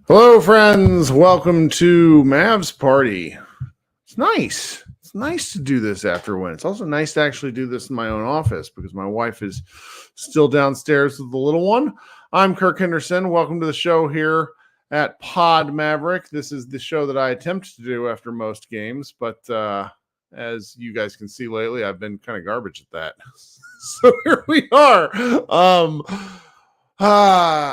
Hello, friends. Welcome to Mavs Party. It's nice. It's nice to do this after a win. It's also nice to actually do this in my own office because my wife is still downstairs with the little one. I'm Kirk Henderson. Welcome to the show here at Pod Maverick. This is the show that I attempt to do after most games, but as you guys can see lately, I've been kind of garbage at that. So here we are.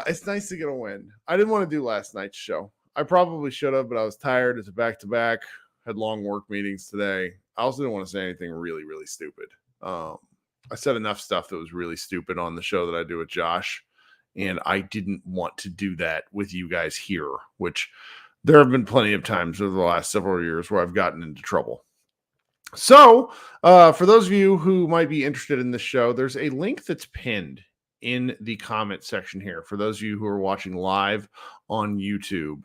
It's nice to get a win. I didn't want to do last night's show. I probably should have, but I was tired. It's a back-to-back. Had long work meetings today. I also didn't want to say anything really, really stupid. I said enough stuff that was really stupid on the show that I do with Josh, and I didn't want to do that with you guys here, which there have been plenty of times over the last several years where I've gotten into trouble. So, for those of you who might be interested in this show, there's a link that's pinned in the comment section here for those of you who are watching live on YouTube,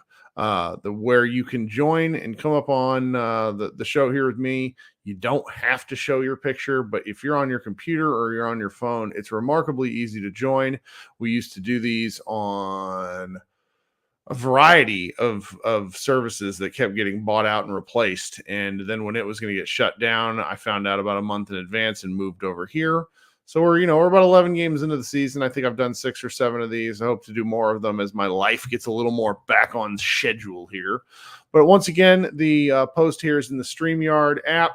where you can join and come up on the show here with me. You don't have to show your picture, but if you're on your computer or you're on your phone, it's remarkably easy to join. We used to do these on a variety of services that kept getting bought out and replaced. And then when it was going to get shut down, I found out about a month in advance and moved over here. So we're about 11 games into the season. I think I've done 6 or 7 of these. I hope to do more of them as my life gets a little more back on schedule here. But once again, the post here is in the StreamYard app.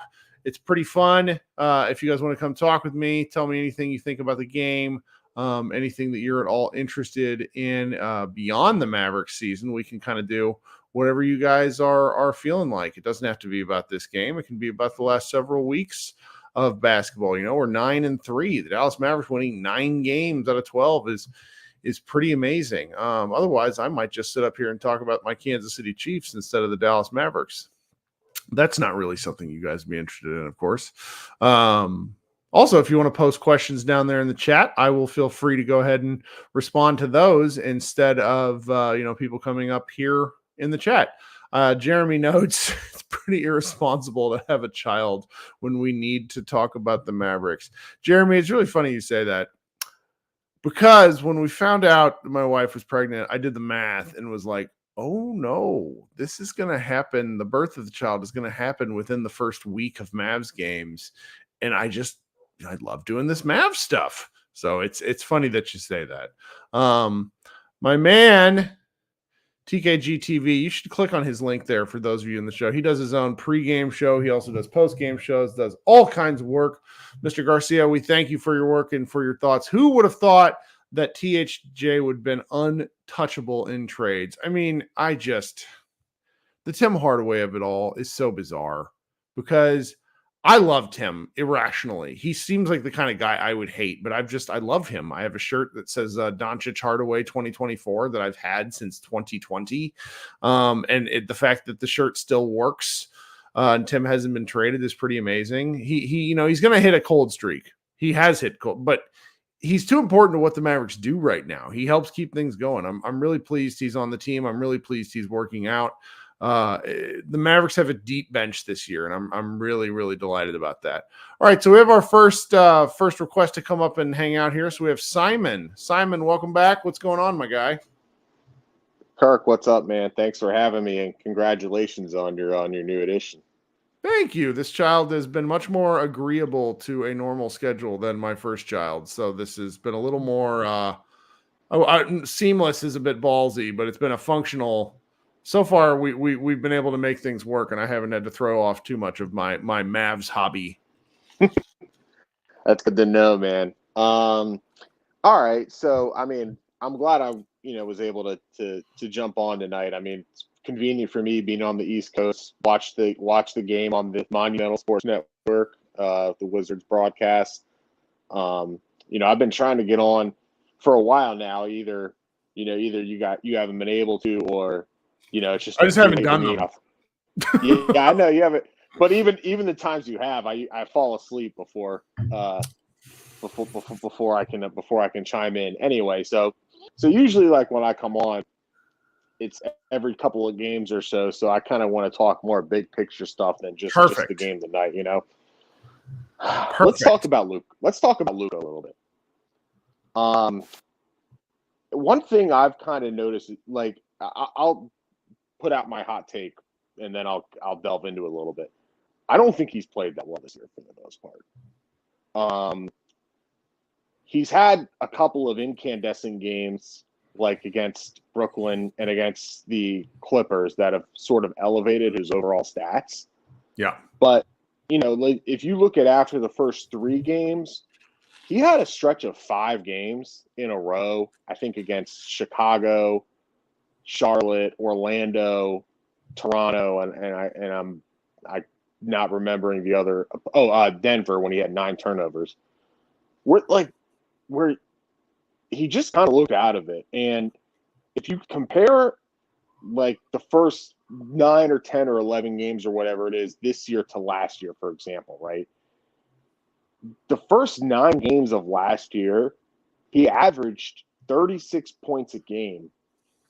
It's pretty fun. If you guys want to come talk with me, tell me anything you think about the game, anything that you're at all interested in beyond the Mavericks season, we can kind of do whatever you guys are feeling like. It doesn't have to be about this game. It can be about the last several weeks of basketball. We're 9-3. The Dallas Mavericks winning 9 games out of 12 is pretty amazing. Otherwise, I might just sit up here and talk about my Kansas City Chiefs instead of the Dallas Mavericks. That's not really something you guys would be interested in, of course. Also, if you want to post questions down there in the chat, I will feel free to go ahead and respond to those instead of people coming up here in the chat. Jeremy notes it's pretty irresponsible to have a child when we need to talk about the Mavericks. Jeremy, it's really funny you say that, because when we found out my wife was pregnant, I did the math and was like, oh no, this is going to happen. The birth of the child is going to happen within the first week of Mavs games. And I love doing this Mavs stuff. So it's funny that you say that. My man, TKGTV, you should click on his link there for those of you in the show. He does his own pregame show. He also does postgame shows, does all kinds of work. Mr. Garcia, we thank you for your work and for your thoughts. Who would have thought that THJ would have been untouchable in trades? I mean, the Tim Hardaway of it all is so bizarre because I loved him irrationally. He seems like the kind of guy I would hate, but I love him. I have a shirt that says Doncic Hardaway 2024 that I've had since 2020. The fact that the shirt still works and Tim hasn't been traded is pretty amazing. He's going to hit a cold streak. He has hit cold, but he's too important to what the Mavericks do right now. He helps keep things going. I'm really pleased he's on the team. I'm really pleased he's working out. The Mavericks have a deep bench this year, and I'm really, really delighted about that. All right, so we have our first request to come up and hang out here. So we have Simon. Simon, welcome back. What's going on, my guy? Kirk, what's up, man? Thanks for having me, and congratulations on your new edition. Thank you. This child has been much more agreeable to a normal schedule than my first child, so this has been a little more seamless is a bit ballsy, but it's been a functional. So far, we've been able to make things work, and I haven't had to throw off too much of my Mavs hobby. That's good to know, man. All right. So, I mean, I'm glad I was able to jump on tonight. I mean, it's convenient for me being on the East Coast. Watch the game on the Monumental Sports Network, the Wizards broadcast. I've been trying to get on for a while now. Either you haven't been able to, or it's just I just haven't done them. Yeah, I know you haven't. But even the times you have, I fall asleep before I can chime in. Anyway, so usually like when I come on, it's every couple of games or so. So I kind of want to talk more big picture stuff than just the game tonight. Perfect. Let's talk about Luca. Let's talk about Luca a little bit. One thing I've kind of noticed, like I'll put out my hot take and then I'll delve into it a little bit. I don't think he's played that well this year for the most part. He's had a couple of incandescent games, like against Brooklyn and against the Clippers, that have sort of elevated his overall stats. Yeah. But, like if you look at after the first 3 games, he had a stretch of 5 games in a row, I think against Chicago, Charlotte, Orlando, Toronto, and I'm not remembering the other. Denver, when he had 9 turnovers. Where he just kind of looked out of it. And if you compare like the first 9 or 10 or 11 games or whatever it is this year to last year, for example, right? The first 9 games of last year, he averaged 36 points a game,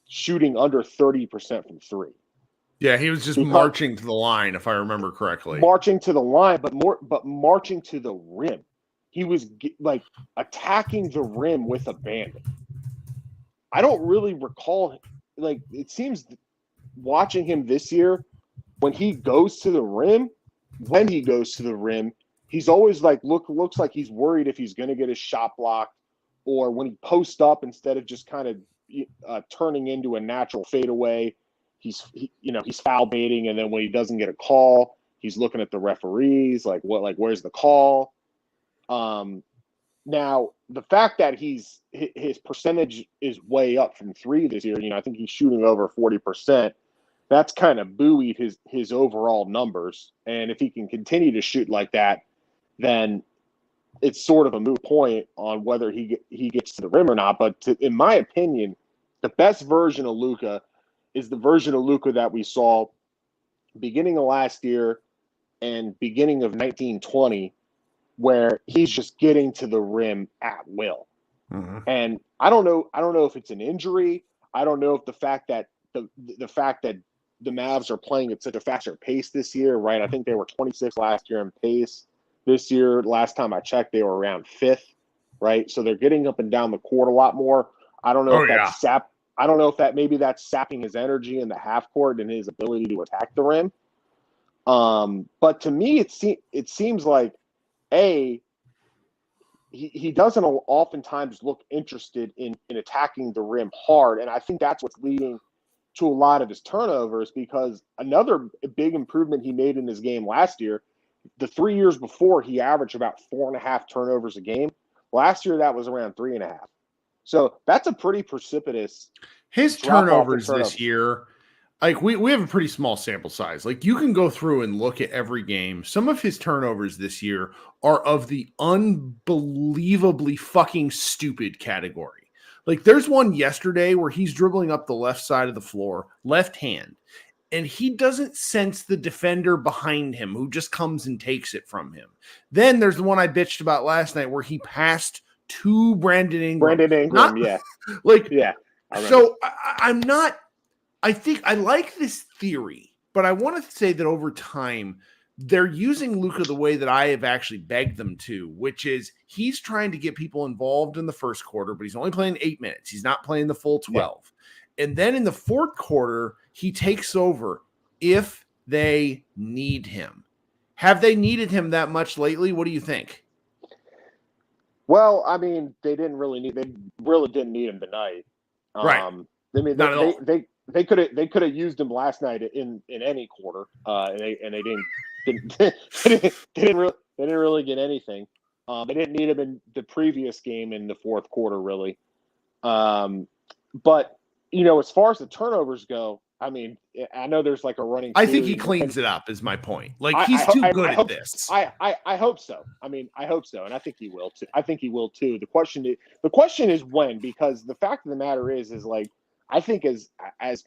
shooting under 30% from 3. Yeah, he was just marching to the line, if I remember correctly. Marching to the line, but marching to the rim. He was like attacking the rim with abandon. I don't really recall, like it seems watching him this year, when he goes to the rim, he's always like looks like he's worried if he's going to get his shot blocked, or when he posts up, instead of just kind of turning into a natural fadeaway, he's foul baiting, and then when he doesn't get a call, he's looking at the referees like where's the call? Now the fact that his percentage is way up from 3 this year, I think he's shooting over 40%. That's kind of buoyed his overall numbers. And if he can continue to shoot like that, then it's sort of a moot point on whether he gets to the rim or not. But in my opinion, the best version of Luca is the version of Luca that we saw beginning of last year and beginning of 1920, where he's just getting to the rim at will. Mm-hmm. And I don't know if it's an injury. I don't know if the fact that the Mavs are playing at such a faster pace this year, right? I think they were 26 last year in pace. This year, last time I checked, they were around 5th, right? So they're getting up and down the court a lot more. I don't know I don't know if that's sapping his energy in the half court and his ability to attack the rim. But to me, it seems like he doesn't oftentimes look interested in attacking the rim hard, and I think that's what's leading to a lot of his turnovers, because another big improvement he made in his game last year, the 3 years before, he averaged about 4.5 turnovers a game. Last year, that was around 3.5. So that's a pretty precipitous his turnovers this year. Like we have a pretty small sample size. Like you can go through and look at every game. Some of his turnovers this year are of the unbelievably fucking stupid category. Like there's one yesterday where he's dribbling up the left side of the floor, left hand, and he doesn't sense the defender behind him who just comes and takes it from him. Then there's the one I bitched about last night where he passed to Brandon Ingram. Yeah. So I'm not. I think I like this theory, but I want to say that over time, they're using Luca the way that I have actually begged them to, which is he's trying to get people involved in the first quarter, but he's only playing 8 minutes. He's not playing the full 12. Yeah. And then in the fourth quarter, he takes over if they need him. Have they needed him that much lately? What do you think? Well, I mean, they really didn't need him tonight. Right. I mean, they could have used him last night in any quarter, and they didn't really get anything. They didn't need him in the previous game in the fourth quarter, really. But, as far as the turnovers go, I mean, I know there's like a running I think he theory, cleans it up is my point. Like, I he's ho- too I good hope at this. I hope so. I mean, I hope so, and I think he will too. The question is when, because the fact of the matter is like, I think as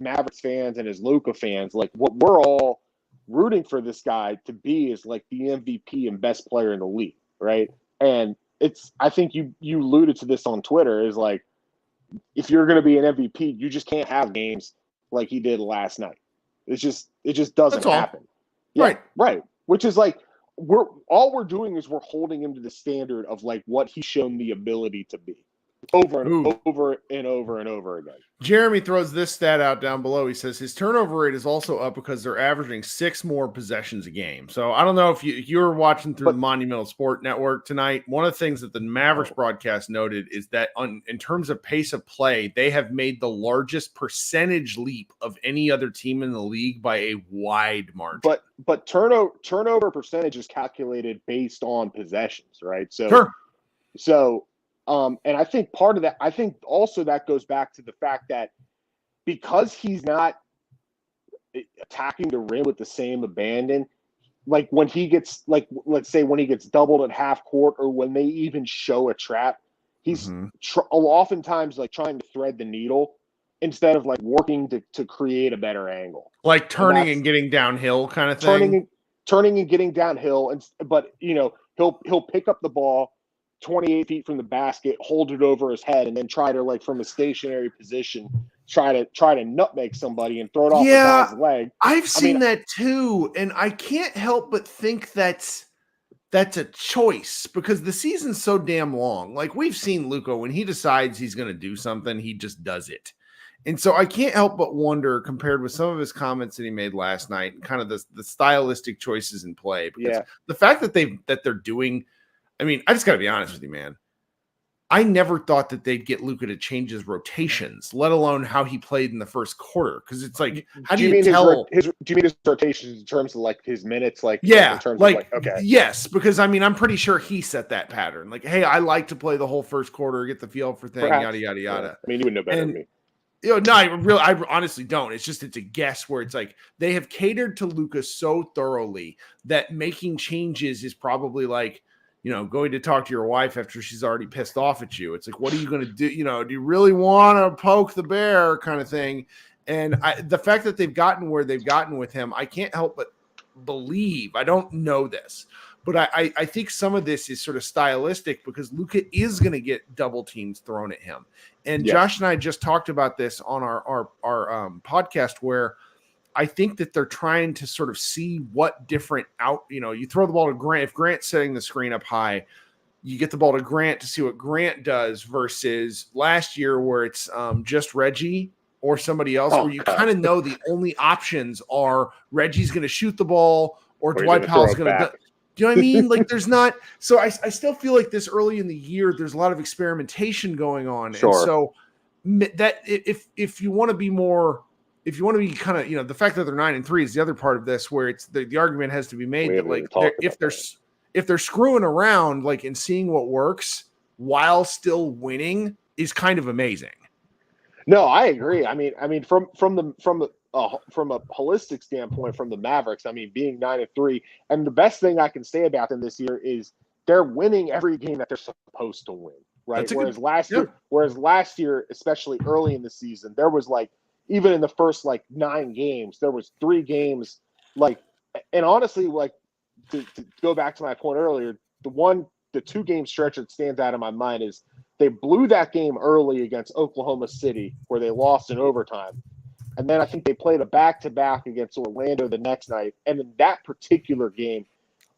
Mavericks fans and as Luca fans, like, what we're all rooting for this guy to be is like the MVP and best player in the league, right? And I think you alluded to this on Twitter, is like, if you're going to be an MVP, you just can't have games like he did last night. It just doesn't happen. Yeah, right. Which is like, we're doing is we're holding him to the standard of like what he's shown the ability to be over and over and over and over again. Jeremy throws this stat out down below. He says his turnover rate is also up because they're averaging 6 more possessions a game. So I don't know if you were watching through the Monumental Sport Network tonight. One of the things that the Mavericks broadcast noted is that in terms of pace of play, they have made the largest percentage leap of any other team in the league by a wide margin. But turnover percentage is calculated based on possessions, right? So and I think part of that, I think also that goes back to the fact that because he's not attacking the rim with the same abandon, like when he gets, like, let's say when he gets doubled at half court, or when they even show a trap, he's oftentimes like trying to thread the needle instead of like working to create a better angle. Like turning and getting downhill kind of thing. Turning and getting downhill, but he'll pick up the ball 28 feet from the basket, hold it over his head, and then try to, like, from a stationary position, try to nutmeg somebody and throw it off the guy's leg. I've seen that too, and I can't help but think that's a choice because the season's so damn long. Like, we've seen Luca, when he decides he's going to do something, he just does it. And so I can't help but wonder, compared with some of his comments that he made last night, kind of the stylistic choices in play. Because the fact that they're doing, I mean, I just got to be honest with you, man. I never thought that they'd get Luca to change his rotations, let alone how he played in the first quarter. Because it's like, how do you tell? Do you mean his rotations in terms of like his minutes? Like, yeah, in terms of like, okay, yes, because I mean, I'm pretty sure he set that pattern. Like, hey, I like to play the whole first quarter, get the feel for things, yada yada yada. Yeah. I mean, you would know better than me. No, I honestly don't. It's a guess where it's like they have catered to Luca so thoroughly that making changes is probably like, going to talk to your wife after she's already pissed off at you. It's like, what are you going to do? Do you really want to poke the bear kind of thing? And the fact that they've gotten where they've gotten with him, I can't help but believe, I don't know this, but I think some of this is sort of stylistic because Luca is going to get double teams thrown at him. And Josh and I just talked about this on our podcast, where I think that they're trying to sort of see what different you throw the ball to Grant. If Grant's setting the screen up high, you get the ball to Grant to see what Grant does versus last year where it's just Reggie or somebody else, where you kind of know the only options are Reggie's going to shoot the ball or Dwight Powell's going to. Do you know what I mean? Like, there's not. So I still feel like this early in the year, there's a lot of experimentation going on. Sure. And so that if you want to be more, if you want to be kind of, the fact that they're 9-3 is the other part of this, where it's the argument has to be made that, like, if they're screwing around, like, and seeing what works while still winning is kind of amazing. No, I agree. I mean, from a holistic standpoint, from the Mavericks, I mean, being 9-3, and the best thing I can say about them this year is they're winning every game that they're supposed to win, right? Whereas last year, especially early in the season, there was like, even in the first like 9 games, there was 3 games like, and honestly, like, to go back to my point earlier, the 2 game stretch that stands out in my mind is they blew that game early against Oklahoma City, where they lost in overtime. And then I think they played a back-to-back against Orlando the next night. And in that particular game,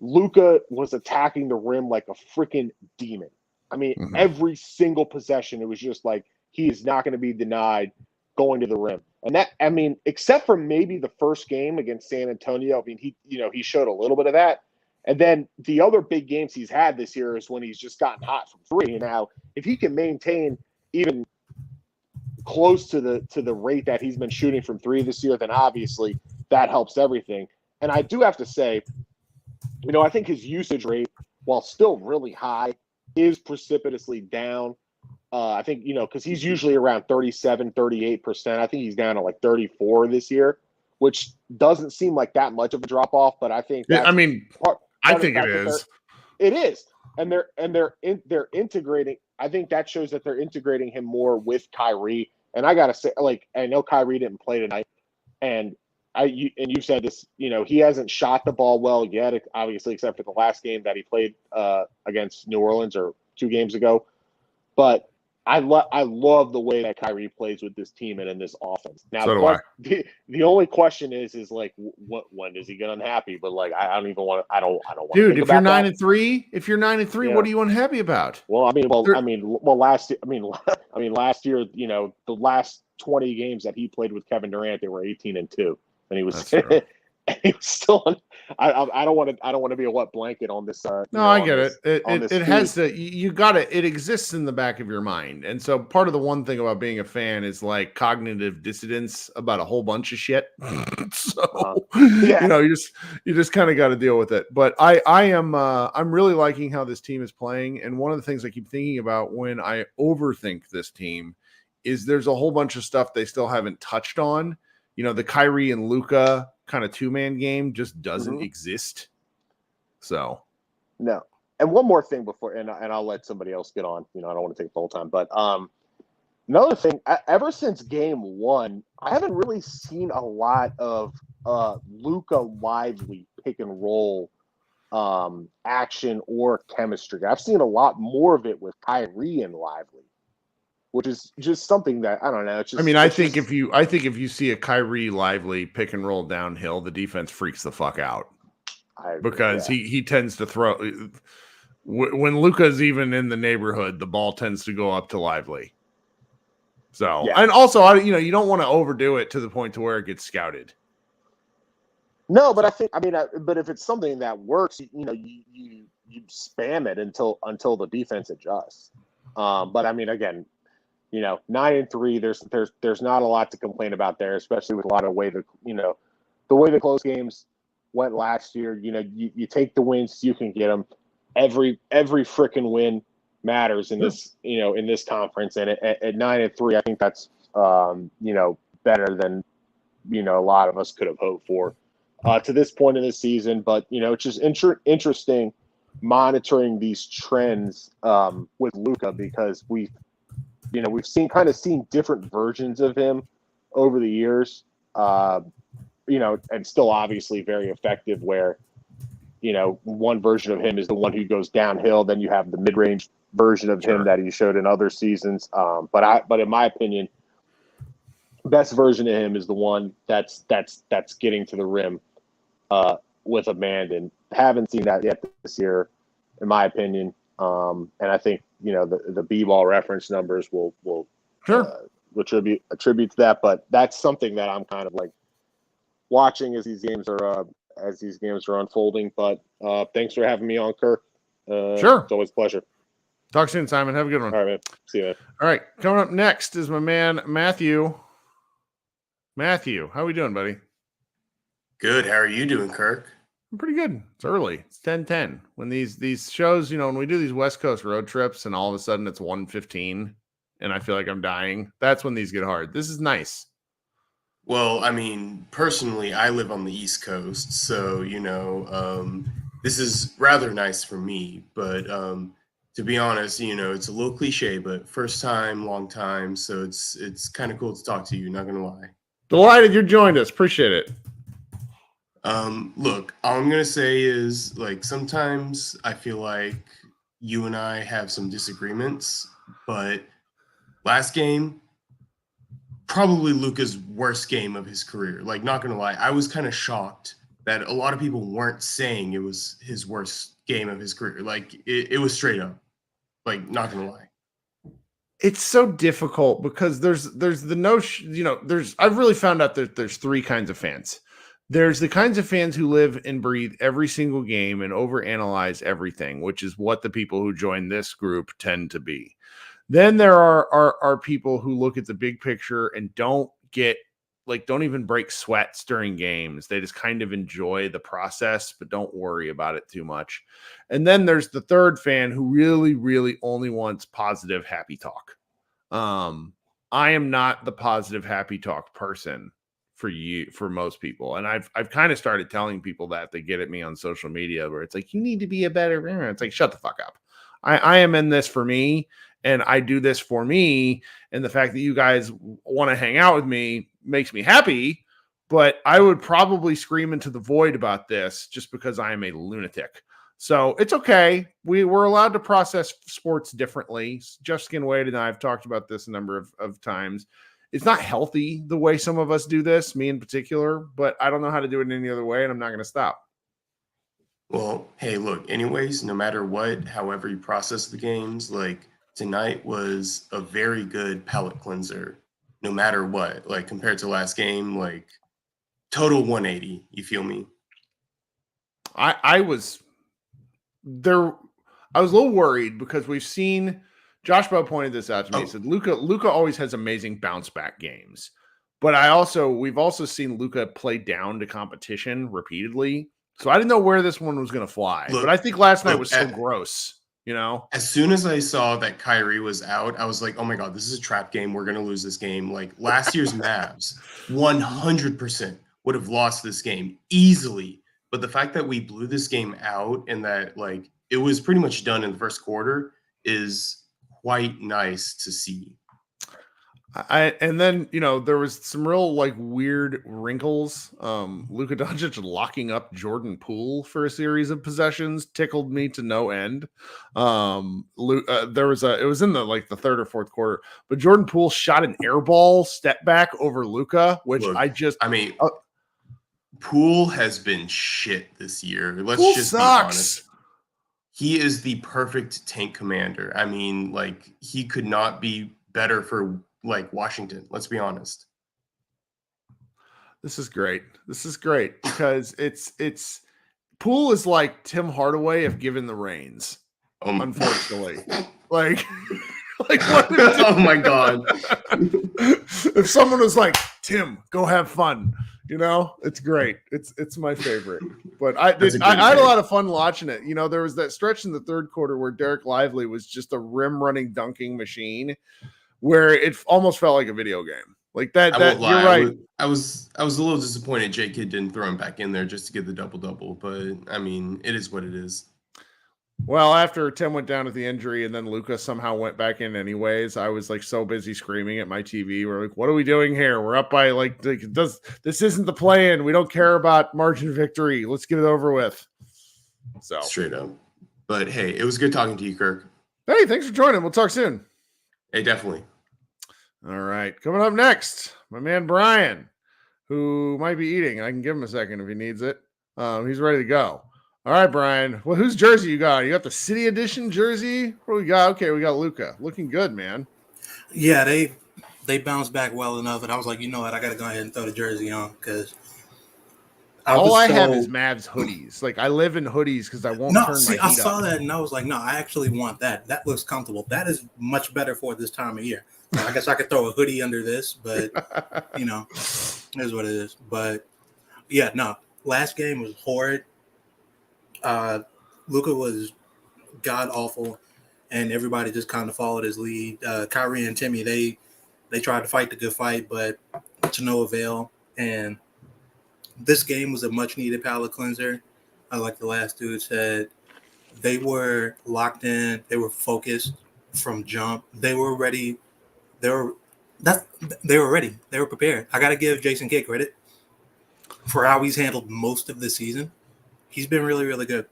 Luca was attacking the rim like a freaking demon. I mean, every single possession, it was just like, he is not going to be denied going to the rim. And that, I mean, except for maybe the first game against San Antonio, I mean, he showed a little bit of that. And then the other big games he's had this year is when he's just gotten hot from 3. And now, if he can maintain even close to the rate that he's been shooting from 3 this year, then obviously that helps everything. And I do have to say, I think his usage rate, while still really high, is precipitously down. I think, because he's usually around 37, 38%. I think he's down to like 34 this year, which doesn't seem like that much of a drop off, but I think I that's mean, part I of the think it fact that is. it is. And they're integrating. I think that shows that they're integrating him more with Kyrie. And I gotta say, like, I know Kyrie didn't play tonight, and you said this, he hasn't shot the ball well yet, obviously, except for the last game that he played against New Orleans or 2 games ago. But I love the way that Kyrie plays with this team and in this offense. Now, So do I. the only question is like, when does he get unhappy? But like, I don't even want to. I don't want to. Dude, think if you're about 9-3, that. what are you unhappy about? Well, They're- last last year, the last 20 games that he played with Kevin Durant, they were 18-2, and he was That's and he was still. I don't want to be a wet blanket on this. No, I get this, it. on this It has feed. to. You got it. It exists in the back of your mind, and so part of the one thing about being a fan is like cognitive dissonance about a whole bunch of shit. So Yeah. you just kind of got to deal with it. But I'm really liking how this team is playing, and one of the things I keep thinking about when I overthink this team is there's a whole bunch of stuff they still haven't touched on. The Kyrie and Luca kind of 2-man game just doesn't exist. So no. And one more thing before, and I'll let somebody else get on. I don't want to take the whole time, but another thing. Ever since game 1, I haven't really seen a lot of Luca Lively pick and roll action or chemistry. I've seen a lot more of it with Kyrie and Lively, which is just something that I don't know. It's just, I think if you see a Kyrie Lively pick and roll downhill, the defense freaks the fuck out because he tends to throw when Luca's even in the neighborhood, the ball tends to go up to Lively. So and also you don't want to overdo it to the point to where it gets scouted. No, but but if it's something that works, you spam it until the defense adjusts. But again. 9-3. There's not a lot to complain about there, especially with a lot of way the way the close games went last year. You take the wins, you can get them. Every freaking win matters in this in this conference, and at 9-3, I think that's better than a lot of us could have hoped for to this point in the season. But it's just interesting monitoring these trends with Luca because we've seen different versions of him over the years, and still obviously very effective where, one version of him is the one who goes downhill. Then you have the mid-range version of him that he showed in other seasons. But in my opinion, best version of him is the one that's getting to the rim with abandon. Haven't seen that yet this year, in my opinion. And I think, the B-ball reference numbers will attribute to that, but that's something that I'm kind of like watching as these games are unfolding. But thanks for having me on, Kirk. Sure. It's always a pleasure. Talk soon, Simon. Have a good one. All right, man. See you, man. All right. Coming up next is my man, Matthew. Matthew, how we doing, buddy? Good. How are you doing, Kirk? I'm pretty good. It's early. It's 10:10. When these shows, when we do these West Coast road trips and all of a sudden it's 1:15 and I feel like I'm dying, that's when these get hard. This is nice. Well, personally, I live on the East Coast, so, this is rather nice for me. But to be honest, it's a little cliche, but first time, long time. So it's kind of cool to talk to you, not going to lie. Delighted you joined us. Appreciate it. Look, all I'm going to say is, like, sometimes I feel like you and I have some disagreements, but last game, probably Luca's worst game of his career. Like, not going to lie, I was kind of shocked that a lot of people weren't saying it was his worst game of his career. Like, it was straight up. Like, not going to lie. It's so difficult because there's the notion, I've really found out that there's 3 kinds of fans. There's the kinds of fans who live and breathe every single game and overanalyze everything, which is what the people who join this group tend to be. Then there are people who look at the big picture and don't even break sweats during games. They just kind of enjoy the process, but don't worry about it too much. And then there's the third fan who really, really only wants positive, happy talk. I am not the positive, happy talk person for most people. And I've kind of started telling people that they get at me on social media where it's like, you need to be a better, it's like, shut the fuck up. I am in this for me and I do this for me. And the fact that you guys want to hang out with me makes me happy, but I would probably scream into the void about this just because I am a lunatic. So it's okay. We're allowed to process sports differently. Jeff Skinwade and I have talked about this a number of times. It's not healthy the way some of us do this, me in particular, but I don't know how to do it any other way, and I'm not going to stop. Well, hey, look, anyways, no matter what, however you process the games, like tonight was a very good palate cleanser, no matter what, like compared to last game, like total 180, you feel me? I was a little worried because we've seen Josh Bell pointed this out to me. He said Luca always has amazing bounce back games. But we've also seen Luca play down to competition repeatedly. So I didn't know where this one was going to fly. But I think last night was so gross, As soon as I saw that Kyrie was out, I was like, oh my God, this is a trap game. We're going to lose this game. Like last year's Mavs, 100% would have lost this game easily. But the fact that we blew this game out and that like it was pretty much done in the first quarter is quite nice to see. And then there was some real like weird wrinkles. Luka Doncic locking up Jordan Poole for a series of possessions tickled me to no end. It was in the third or fourth quarter, but Jordan Poole shot an air ball step back over Luka, which Poole has been shit this year. Let's Poole just sucks. be honest. He is the perfect tank commander. I mean, like he could not be better for like Washington. Let's be honest. This is great because it's Poole is like Tim Hardaway if given the reins. Unfortunately, like what oh my God. If someone was like, Tim, go have fun, it's great. It's my favorite. But I had a lot of fun watching it. There was that stretch in the third quarter where Derek Lively was just a rim running dunking machine where it almost felt like a video game. Like that you're right. I was a little disappointed J Kidd didn't throw him back in there just to get the double-double, but I mean, it is what it is. Well, after Tim went down with the injury and then Luca somehow went back in anyways, I was like so busy screaming at my TV. We're like, what are we doing here? We're up by this isn't the play-in. We don't care about margin of victory. Let's get it over with. So straight up. But hey, it was good talking to you, Kirk. Hey, thanks for joining. We'll talk soon. Hey, definitely. All right. Coming up next, my man Brian, who might be eating. I can give him a second if he needs it. He's ready to go. All right, Brian. Well, whose jersey you got? You got the City Edition jersey? What do we got? Okay, we got Luca. Looking good, man. Yeah, they bounced back well enough, and I was like, you know what? I got to go ahead and throw the jersey on because all I have is Mavs hoodies. Like I live in hoodies because I won't turn my heat I saw up. that and I was like, no, I actually want that. That looks comfortable. That is much better for this time of year. I guess I could throw a hoodie under this, but it is what it is. But yeah, no. Last game was horrid. Luca was god awful, and everybody just kind of followed his lead. Kyrie and Timmy, they tried to fight the good fight, but to no avail. And this game was a much needed palate cleanser. Like the last dude said, they were locked in. They were focused from jump. They were ready. They were ready. They were prepared. I got to give Jason Kidd credit for how he's handled most of the season. He's been really, really good.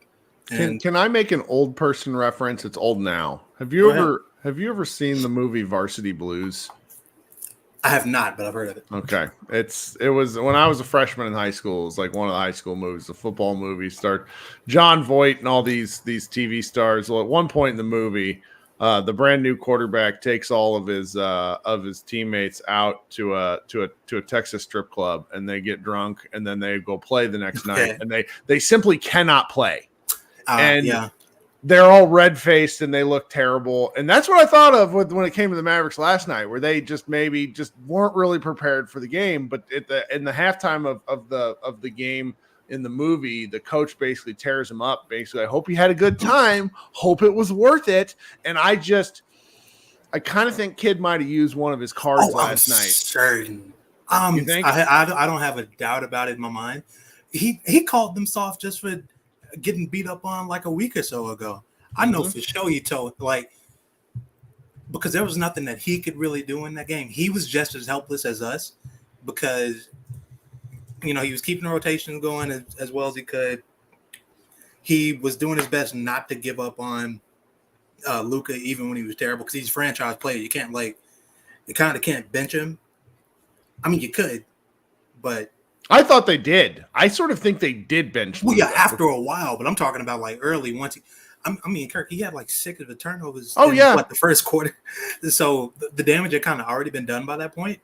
And can I make an old person reference? It's old now. Have you ever seen the movie Varsity Blues? I have not, but I've heard of it. Okay. It was when I was a freshman in high school. It was like one of the high school movies, the football movie. Start John Voight and all these TV stars. Well, at one point in the movie, the brand new quarterback takes all of his teammates out to a Texas strip club, and they get drunk, and then they go play the next night, and they simply cannot play, they're all red faced and they look terrible, and that's what I thought of when it came to the Mavericks last night, where they just weren't really prepared for the game. But in the halftime of the game. In the movie, the coach basically tears him up. Basically, I hope he had a good time. Hope it was worth it. And I kind of think Kid might have used one of his cards last night. Certain. You think? I don't have a doubt about it in my mind. He called them soft just for getting beat up on like a week or so ago. I know for sure he told because there was nothing that he could really do in that game. He was just as helpless as us because he was keeping the rotation going as well as he could. He was doing his best not to give up on Luca even when he was terrible because he's a franchise player. You can't you kind of can't bench him. I mean, you could, but I thought they did. I sort of think they did bench. Well, yeah, after a while, but I'm talking about early once. Kirk, he had 6 of the turnovers. The first quarter. So the damage had kind of already been done by that point,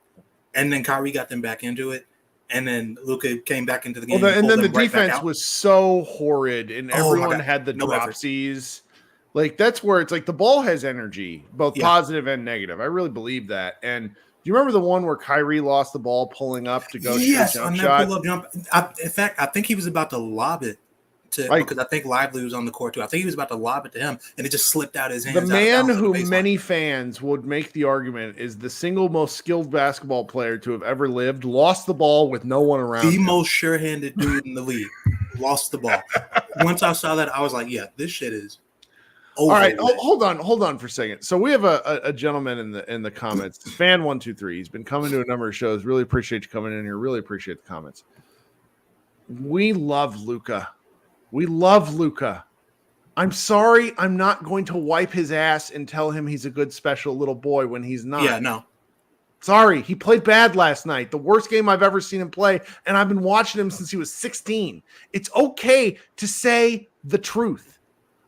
and then Kyrie got them back into it, and then Luca came back into the game. Well, and then the defense was so horrid, and everyone had the dropsies. That's where it's the ball has energy, both positive and negative. I really believe that. And do you remember the one where Kyrie lost the ball pulling up to go shoot a jump shot? Pull-up jump. In fact, I think he was about to lob it because I think Lively was on the court too. I think he was about to lob it to him, and it just slipped out of his hands. The man who many fans would make the argument is the single most skilled basketball player to have ever lived lost the ball with no one around. The most sure-handed dude in the league lost the ball. Once I saw that, I was like, "Yeah, this shit is." All right, hold on for a second. So we have a gentleman in the comments, fan123. He's been coming to a number of shows. Really appreciate you coming in here. Really appreciate the comments. We love Luca. We love Luca. I'm sorry, I'm not going to wipe his ass and tell him he's a good special little boy when he's not. Yeah, no. Sorry, he played bad last night. The worst game I've ever seen him play, and I've been watching him since he was 16. It's okay to say the truth.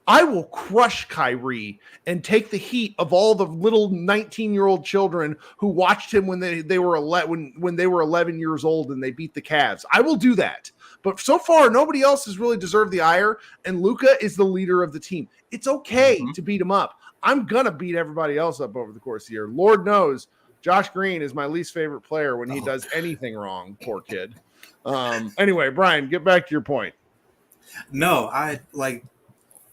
I will crush Kyrie and take the heat of all the little 19-year-old children who watched him when they were 11 years old and they beat the Cavs. I will do that. But so far, nobody else has really deserved the ire, and Luca is the leader of the team. It's okay to beat him up. I'm going to beat everybody else up over the course of the year. Lord knows Josh Green is my least favorite player when he does anything wrong. Poor kid. Anyway, Brian, get back to your point. No,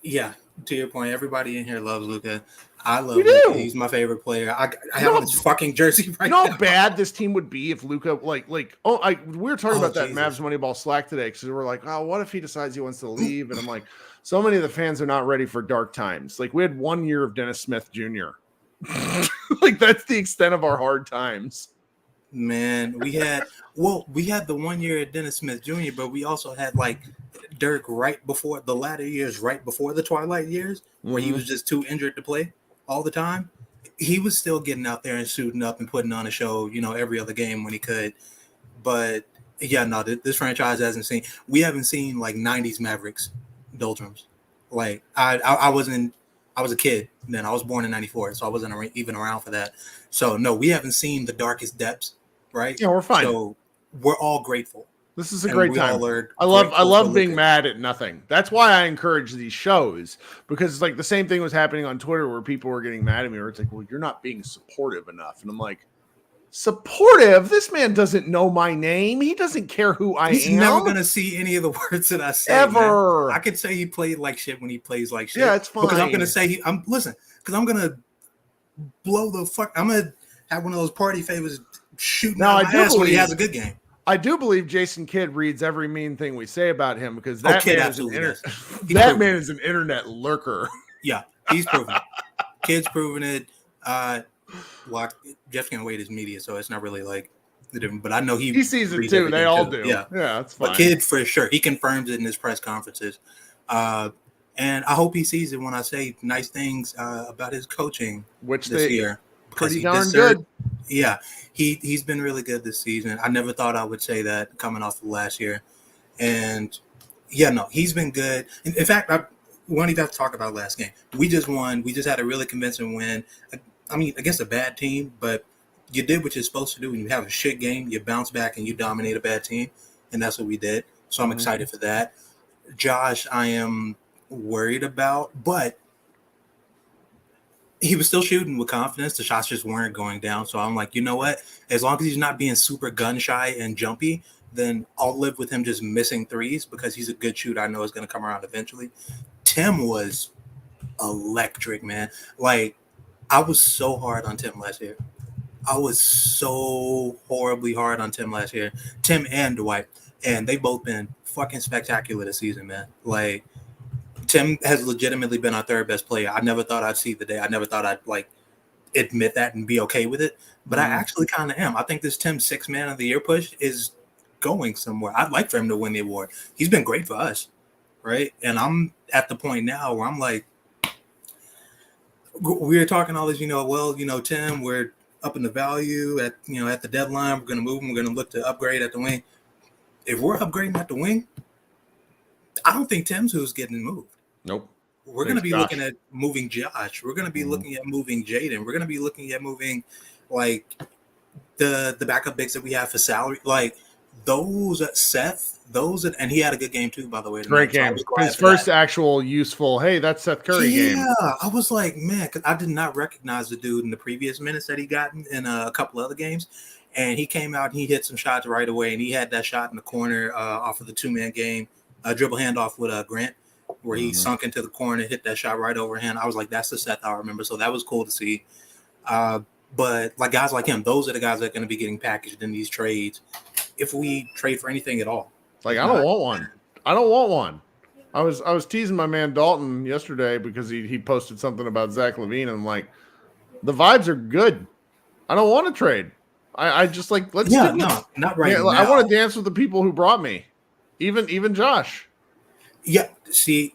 yeah, to your point, everybody in here loves Luca. I love Luca. He's my favorite player. I have his fucking jersey right now. You know how bad this team would be if Luca, we were talking about that Mavs Moneyball Slack today because we're like, oh, what if he decides he wants to leave? And I'm like, so many of the fans are not ready for dark times. We had 1 year of Dennis Smith Jr. That's the extent of our hard times. Man, we had the 1 year of Dennis Smith Jr., but we also had Dirk right before the latter years, right before the twilight years, where he was just too injured to play all the time. He was still getting out there and suiting up and putting on a show, every other game when he could. But yeah, no, this franchise we haven't seen 90s Mavericks doldrums. I was a kid then. I was born in 94, so I wasn't even around for that. So no, we haven't seen the darkest depths, right? Yeah, we're fine. So we're all grateful. This is a great time. I love being mad at nothing. That's why I encourage these shows, because the same thing was happening on Twitter where people were getting mad at me where it's well, you're not being supportive enough. And I'm like, supportive? This man doesn't know my name. He doesn't care who I am. He's never going to see any of the words that I say. Ever. Man. I could say he played like shit when he plays like shit. Yeah, it's fine. Because I'm going to say, because I'm going to blow the fuck. I'm going to have one of those party favors shooting out my ass when he has a good game. I do believe Jason Kidd reads every mean thing we say about him because that man is an internet lurker. Yeah, he's proven it. Kidd's proven it. Jeff can't wait his media, so it's not really the different. But I know he sees it too. They all do. Yeah, that's fine. But Kidd for sure, he confirms it in his press conferences, and I hope he sees it when I say nice things about his coaching this year. Pretty darn good. Yeah, he's been really good this season. I never thought I would say that coming off of last year. And yeah, no, he's been good. In fact, we don't even have to talk about last game. We just won. We just had a really convincing win. I mean, against a bad team, but you did what you're supposed to do. When you have a shit game, you bounce back and you dominate a bad team. And that's what we did. So I'm excited for that. Josh, I am worried about, but he was still shooting with confidence. The shots just weren't going down. So I'm like, you know what? As long as he's not being super gun shy and jumpy, then I'll live with him just missing threes because he's a good shooter. I know it's going to come around eventually. Tim was electric, man. I was so hard on Tim last year. I was so horribly hard on Tim last year. Tim and Dwight. And they've both been fucking spectacular this season, man. Like, Tim has legitimately been our third best player. I never thought I'd see the day. I never thought I'd, like, admit that and be okay with it. But I actually kind of am. I think this Tim 6 Man of the Year push is going somewhere. I'd like for him to win the award. He's been great for us, right? And I'm at the point now where I'm like, we were talking all this, Tim, we're up in the value at the deadline. We're going to move him. We're going to look to upgrade at the wing. If we're upgrading at the wing, I don't think Tim's who's getting moved. Nope. We're going to be looking at moving Josh. We're going to be looking at moving Jaden. We're going to be looking at moving, like, the backup bigs that we have for salary. Like, those Seth, and he had a good game too, by the way. Great game. His first actual useful, hey, that's Seth Curry game. Yeah, I was like, man, because I did not recognize the dude in the previous minutes that he got in a couple other games. And he came out and he hit some shots right away. And he had that shot in the corner off of the 2-man game, dribble handoff with Grant, where he sunk into the corner, hit that shot right overhand. I was like, that's the Seth I remember. So that was cool to see. But like guys like him, those are the guys that are going to be getting packaged in these trades if we trade for anything at all. Like, I don't want one. I don't want one. I was teasing my man Dalton yesterday because he posted something about Zach LaVine, and I'm like, the vibes are good. I don't want to trade. I just like, let's not right now. I want to dance with the people who brought me, even Josh. Yeah, see,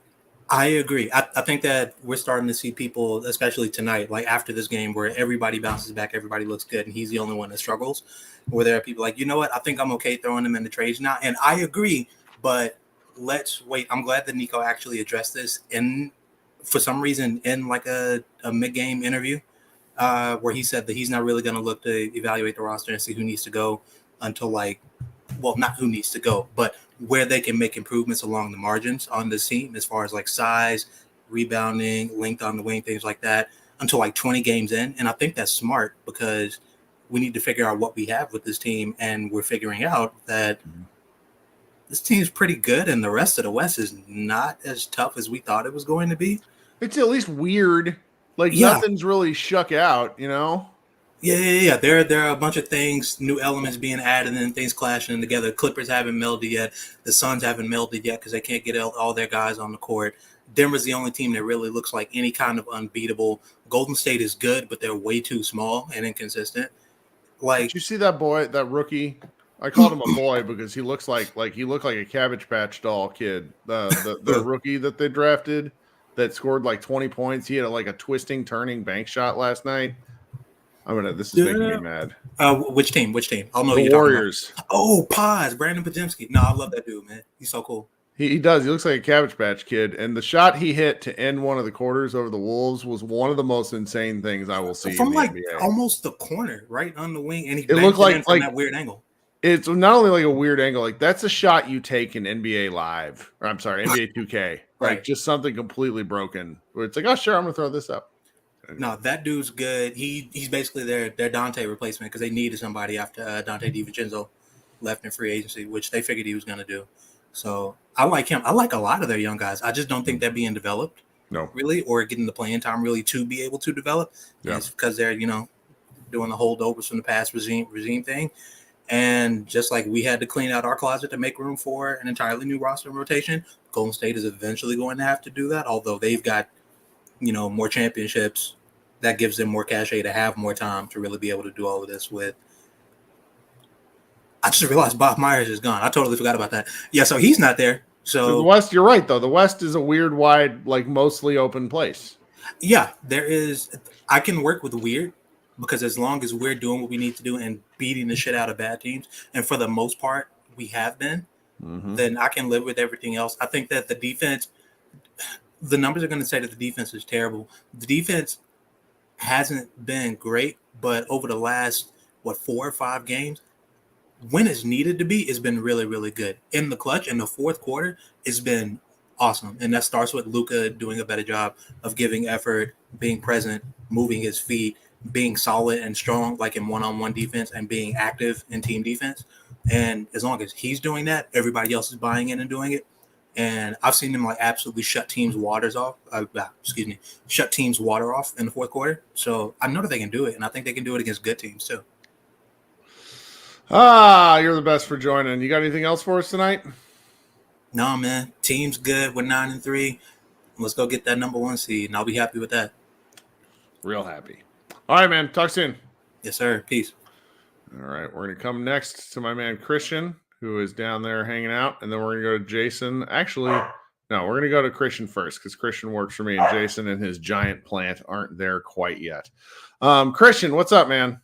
I agree. I think that we're starting to see people, especially tonight, like after this game, where everybody bounces back, everybody looks good, and he's the only one that struggles. Where there are people like, you know what, I think I'm okay throwing him in the trades now. And I agree, but let's wait. I'm glad that Nico actually addressed this for some reason in like a mid-game interview where he said that he's not really going to look to evaluate the roster and see who needs to go until not who needs to go, but where they can make improvements along the margins on this team as far as like size, rebounding, length on the wing, things like that, until like 20 games in. And I think that's smart because we need to figure out what we have with this team. And we're figuring out that this team's pretty good and the rest of the West is not as tough as we thought it was going to be. It's at least weird. Like nothing's really shook out, you know? Yeah. There are a bunch of things, new elements being added and things clashing together. Clippers haven't melded yet. The Suns haven't melded yet because they can't get all their guys on the court. Denver's the only team that really looks like any kind of unbeatable. Golden State is good, but they're way too small and inconsistent. Like, did you see that boy, that rookie? I called him a boy because he looks like he looked like a Cabbage Patch Doll kid. The rookie that they drafted that scored like 20 points. He had like a twisting, turning bank shot last night. This is making me mad. Which team? I'll know the you're Warriors. Talking about. Oh, Paz, Brandon Podziemski. No, I love that dude, man. He's so cool. He does. He looks like a Cabbage Patch kid. And the shot he hit to end one of the quarters over the Wolves was one of the most insane things I will see from in the like NBA. Almost the corner, right on the wing, and he it looked like from that weird angle. It's not only like a weird angle, like that's a shot you take in NBA Live, or I'm sorry, NBA 2K, like just something completely broken. Where it's like, oh sure, I'm gonna throw this up. No, that dude's good. He's basically their Dante replacement because they needed somebody after Dante DiVincenzo left in free agency, which they figured he was gonna do. So I like him. I like a lot of their young guys. I just don't think they're being developed, really, or getting the playing time really to be able to develop. Yeah. It's because they're doing the holdovers from the past regime thing. And just like we had to clean out our closet to make room for an entirely new roster and rotation, Golden State is eventually going to have to do that, although they've got, more championships. That gives them more cachet to have more time to really be able to do all of this with. I just realized Bob Myers is gone. I totally forgot about that. Yeah, so he's not there. So the West, you're right, though. The West is a weird, wide, like mostly open place. Yeah, there is. I can work with weird. Because as long as we're doing what we need to do and beating the shit out of bad teams, and for the most part we have been, then I can live with everything else. I think that the defense, the numbers are going to say that the defense is terrible. The defense hasn't been great, but over the last, 4 or 5 games, when it's needed to be, it's been really, really good. In the clutch, in the fourth quarter, it's been awesome. And that starts with Luca doing a better job of giving effort, being present, moving his feet, being solid and strong, like in one-on-one defense, and being active in team defense. And as long as he's doing that, everybody else is buying in and doing it. And I've seen them like absolutely shut teams' waters off. Shut teams' water off in the fourth quarter. So I know that they can do it, and I think they can do it against good teams too. You're the best for joining. You got anything else for us tonight? No, man. Team's good. We're 9-3. Let's go get that number 1 seed, and I'll be happy with that. Real happy. All right, man. Talk soon. Yes, sir. Peace. All right. We're going to come next to my man Christian, who is down there hanging out, and then we're going to go to Jason. Actually, no, we're going to go to Christian first because Christian works for me, and Jason and his giant plant aren't there quite yet. Christian, what's up, man?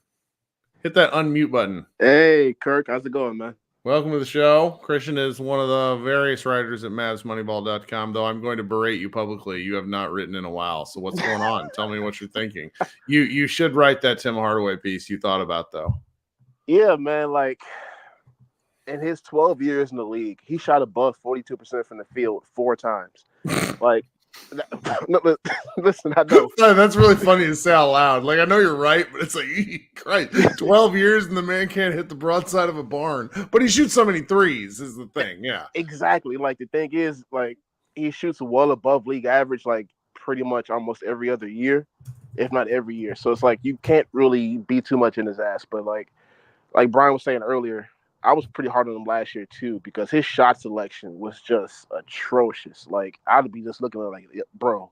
Hit that unmute button. Hey, Kirk. How's it going, man? Welcome to the show. Christian is one of the various writers at MavsMoneyball.com, though I'm going to berate you publicly. You have not written in a while. So what's going on? Tell me what you're thinking. You should write that Tim Hardaway piece you thought about, though. Yeah, man. Like, in his 12 years in the league, he shot above 42% from the field 4 times. Like, listen, I know. That's really funny to say out loud. Like, I know you're right, but it's like, Christ, 12 years and the man can't hit the broadside of a barn. But he shoots so many threes is the thing, yeah. Exactly. Like, the thing is, like, he shoots well above league average, like, pretty much almost every other year, if not every year. So it's like you can't really be too much in his ass. But, like Brian was saying earlier, I was pretty hard on him last year, too, because his shot selection was just atrocious. Like, I'd be just looking at like, bro,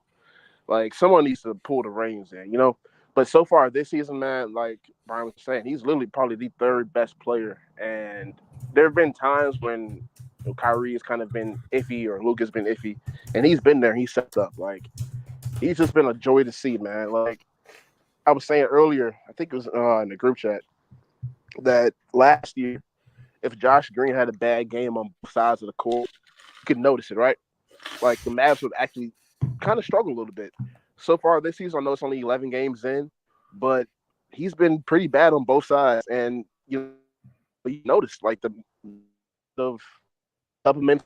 like, someone needs to pull the reins in, you know? But so far this season, man, like Brian was saying, he's literally probably the 3rd best player. And there have been times when Kyrie has kind of been iffy or Luca's been iffy, and he's been there. He sets up. Like, he's just been a joy to see, man. Like, I was saying earlier, I think it was in the group chat, that last year, if Josh Green had a bad game on both sides of the court, you could notice it, right? Like, the Mavs would actually kind of struggle a little bit. So far this season, I know it's only 11 games in, but he's been pretty bad on both sides. And you notice, like, the supplement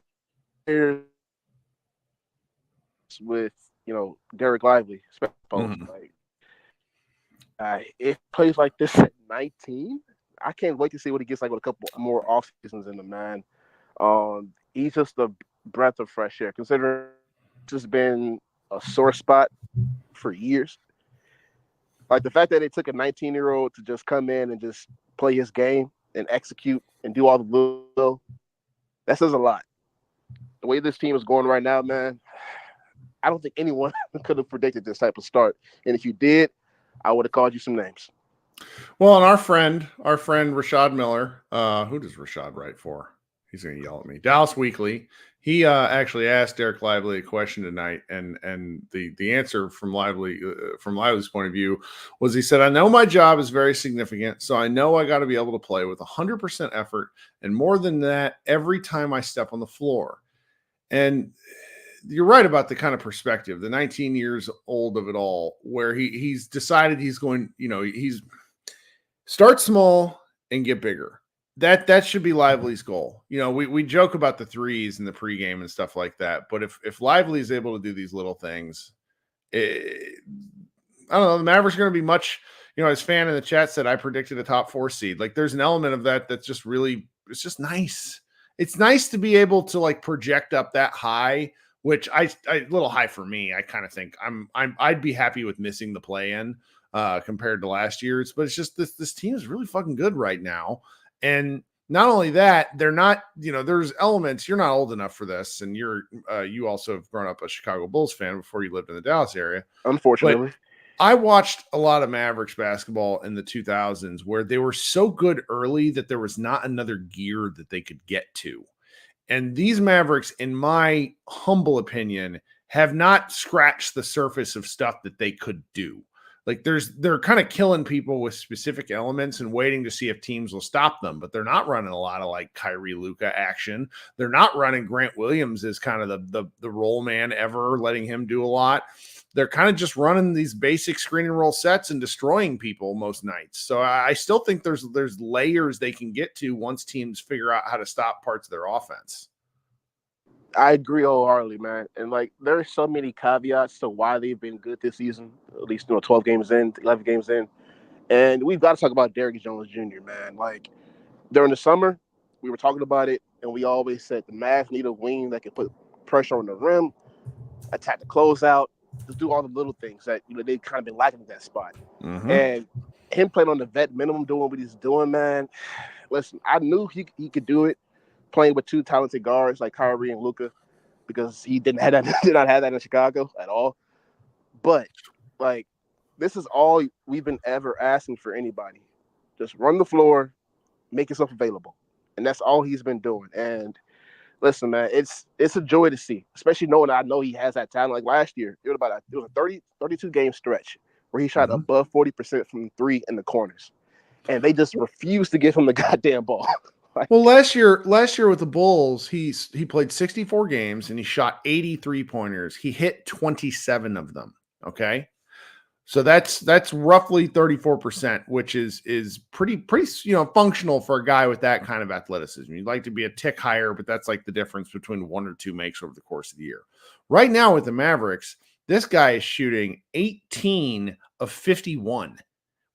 with, Derek Lively, Mm-hmm. like, it plays like this at 19. I can't wait to see what he gets like with a couple more off seasons in the man. He's just a breath of fresh air, considering it's just been a sore spot for years. Like, the fact that they took a 19-year-old to just come in and just play his game and execute and do all the little, that says a lot. The way this team is going right now, man, I don't think anyone could have predicted this type of start. And if you did, I would have called you some names. Well, and our friend Rashad Miller, who does Rashad write for? He's going to yell at me. Dallas Weekly. He actually asked Derek Lively a question tonight, and the answer from Lively's point of view was, he said, "I know my job is very significant, so I know I got to be able to play with 100% effort, and more than that, every time I step on the floor." And you're right about the kind of perspective, the 19 years old of it all, where he's decided he's going, he's start small and get bigger. That should be Lively's goal. We joke about the threes and the pregame and stuff like that, but if Lively is able to do these little things, I don't know, the Mavericks are going to be much, as fan in the chat said, I predicted a top 4 seed. Like, there's an element of that's just really, it's just nice. It's nice to be able to like project up that high, which I a little high for me. I kind of think I'd be happy with missing the play-in compared to last year's, but it's just this team is really fucking good right now. And not only that, they're not, there's elements. You're not old enough for this, and you also have grown up a Chicago Bulls fan before you lived in the Dallas area. Unfortunately. But I watched a lot of Mavericks basketball in the 2000s where they were so good early that there was not another gear that they could get to. And these Mavericks, in my humble opinion, have not scratched the surface of stuff that they could do. Like, they're kind of killing people with specific elements and waiting to see if teams will stop them, but they're not running a lot of like Kyrie Luca action. They're not running Grant Williams as kind of the role man ever, letting him do a lot. They're kind of just running these basic screen and roll sets and destroying people most nights. So I still think there's layers they can get to once teams figure out how to stop parts of their offense. I agree wholeheartedly, man. And like, there are so many caveats to why they've been good this season, at least 12 games in, 11 games in. And we've got to talk about Derrick Jones Jr., man. Like, during the summer, we were talking about it, and we always said the Mavs need a wing that can put pressure on the rim, attack the closeout, just do all the little things that they've kind of been lacking at that spot. Mm-hmm. And him playing on the vet minimum, doing what he's doing, man. Listen, I knew he could do it playing with two talented guards like Kyrie and Luca, because he did not have that in Chicago at all. But like, this is all we've been ever asking for anybody. Just run the floor, make yourself available. And that's all he's been doing. And listen, man, it's a joy to see, especially knowing that I know he has that talent. Like last year, it was a 32 game stretch where he shot above 40% from three in the corners. And they just refused to give him the goddamn ball. Well, last year with the Bulls, he played 64 games and he shot 83 pointers. He hit 27 of them. Okay. So that's roughly 34%, which is pretty functional for a guy with that kind of athleticism. You'd like to be a tick higher, but that's like the difference between 1 or 2 makes over the course of the year. Right now with the Mavericks, this guy is shooting 18 of 51,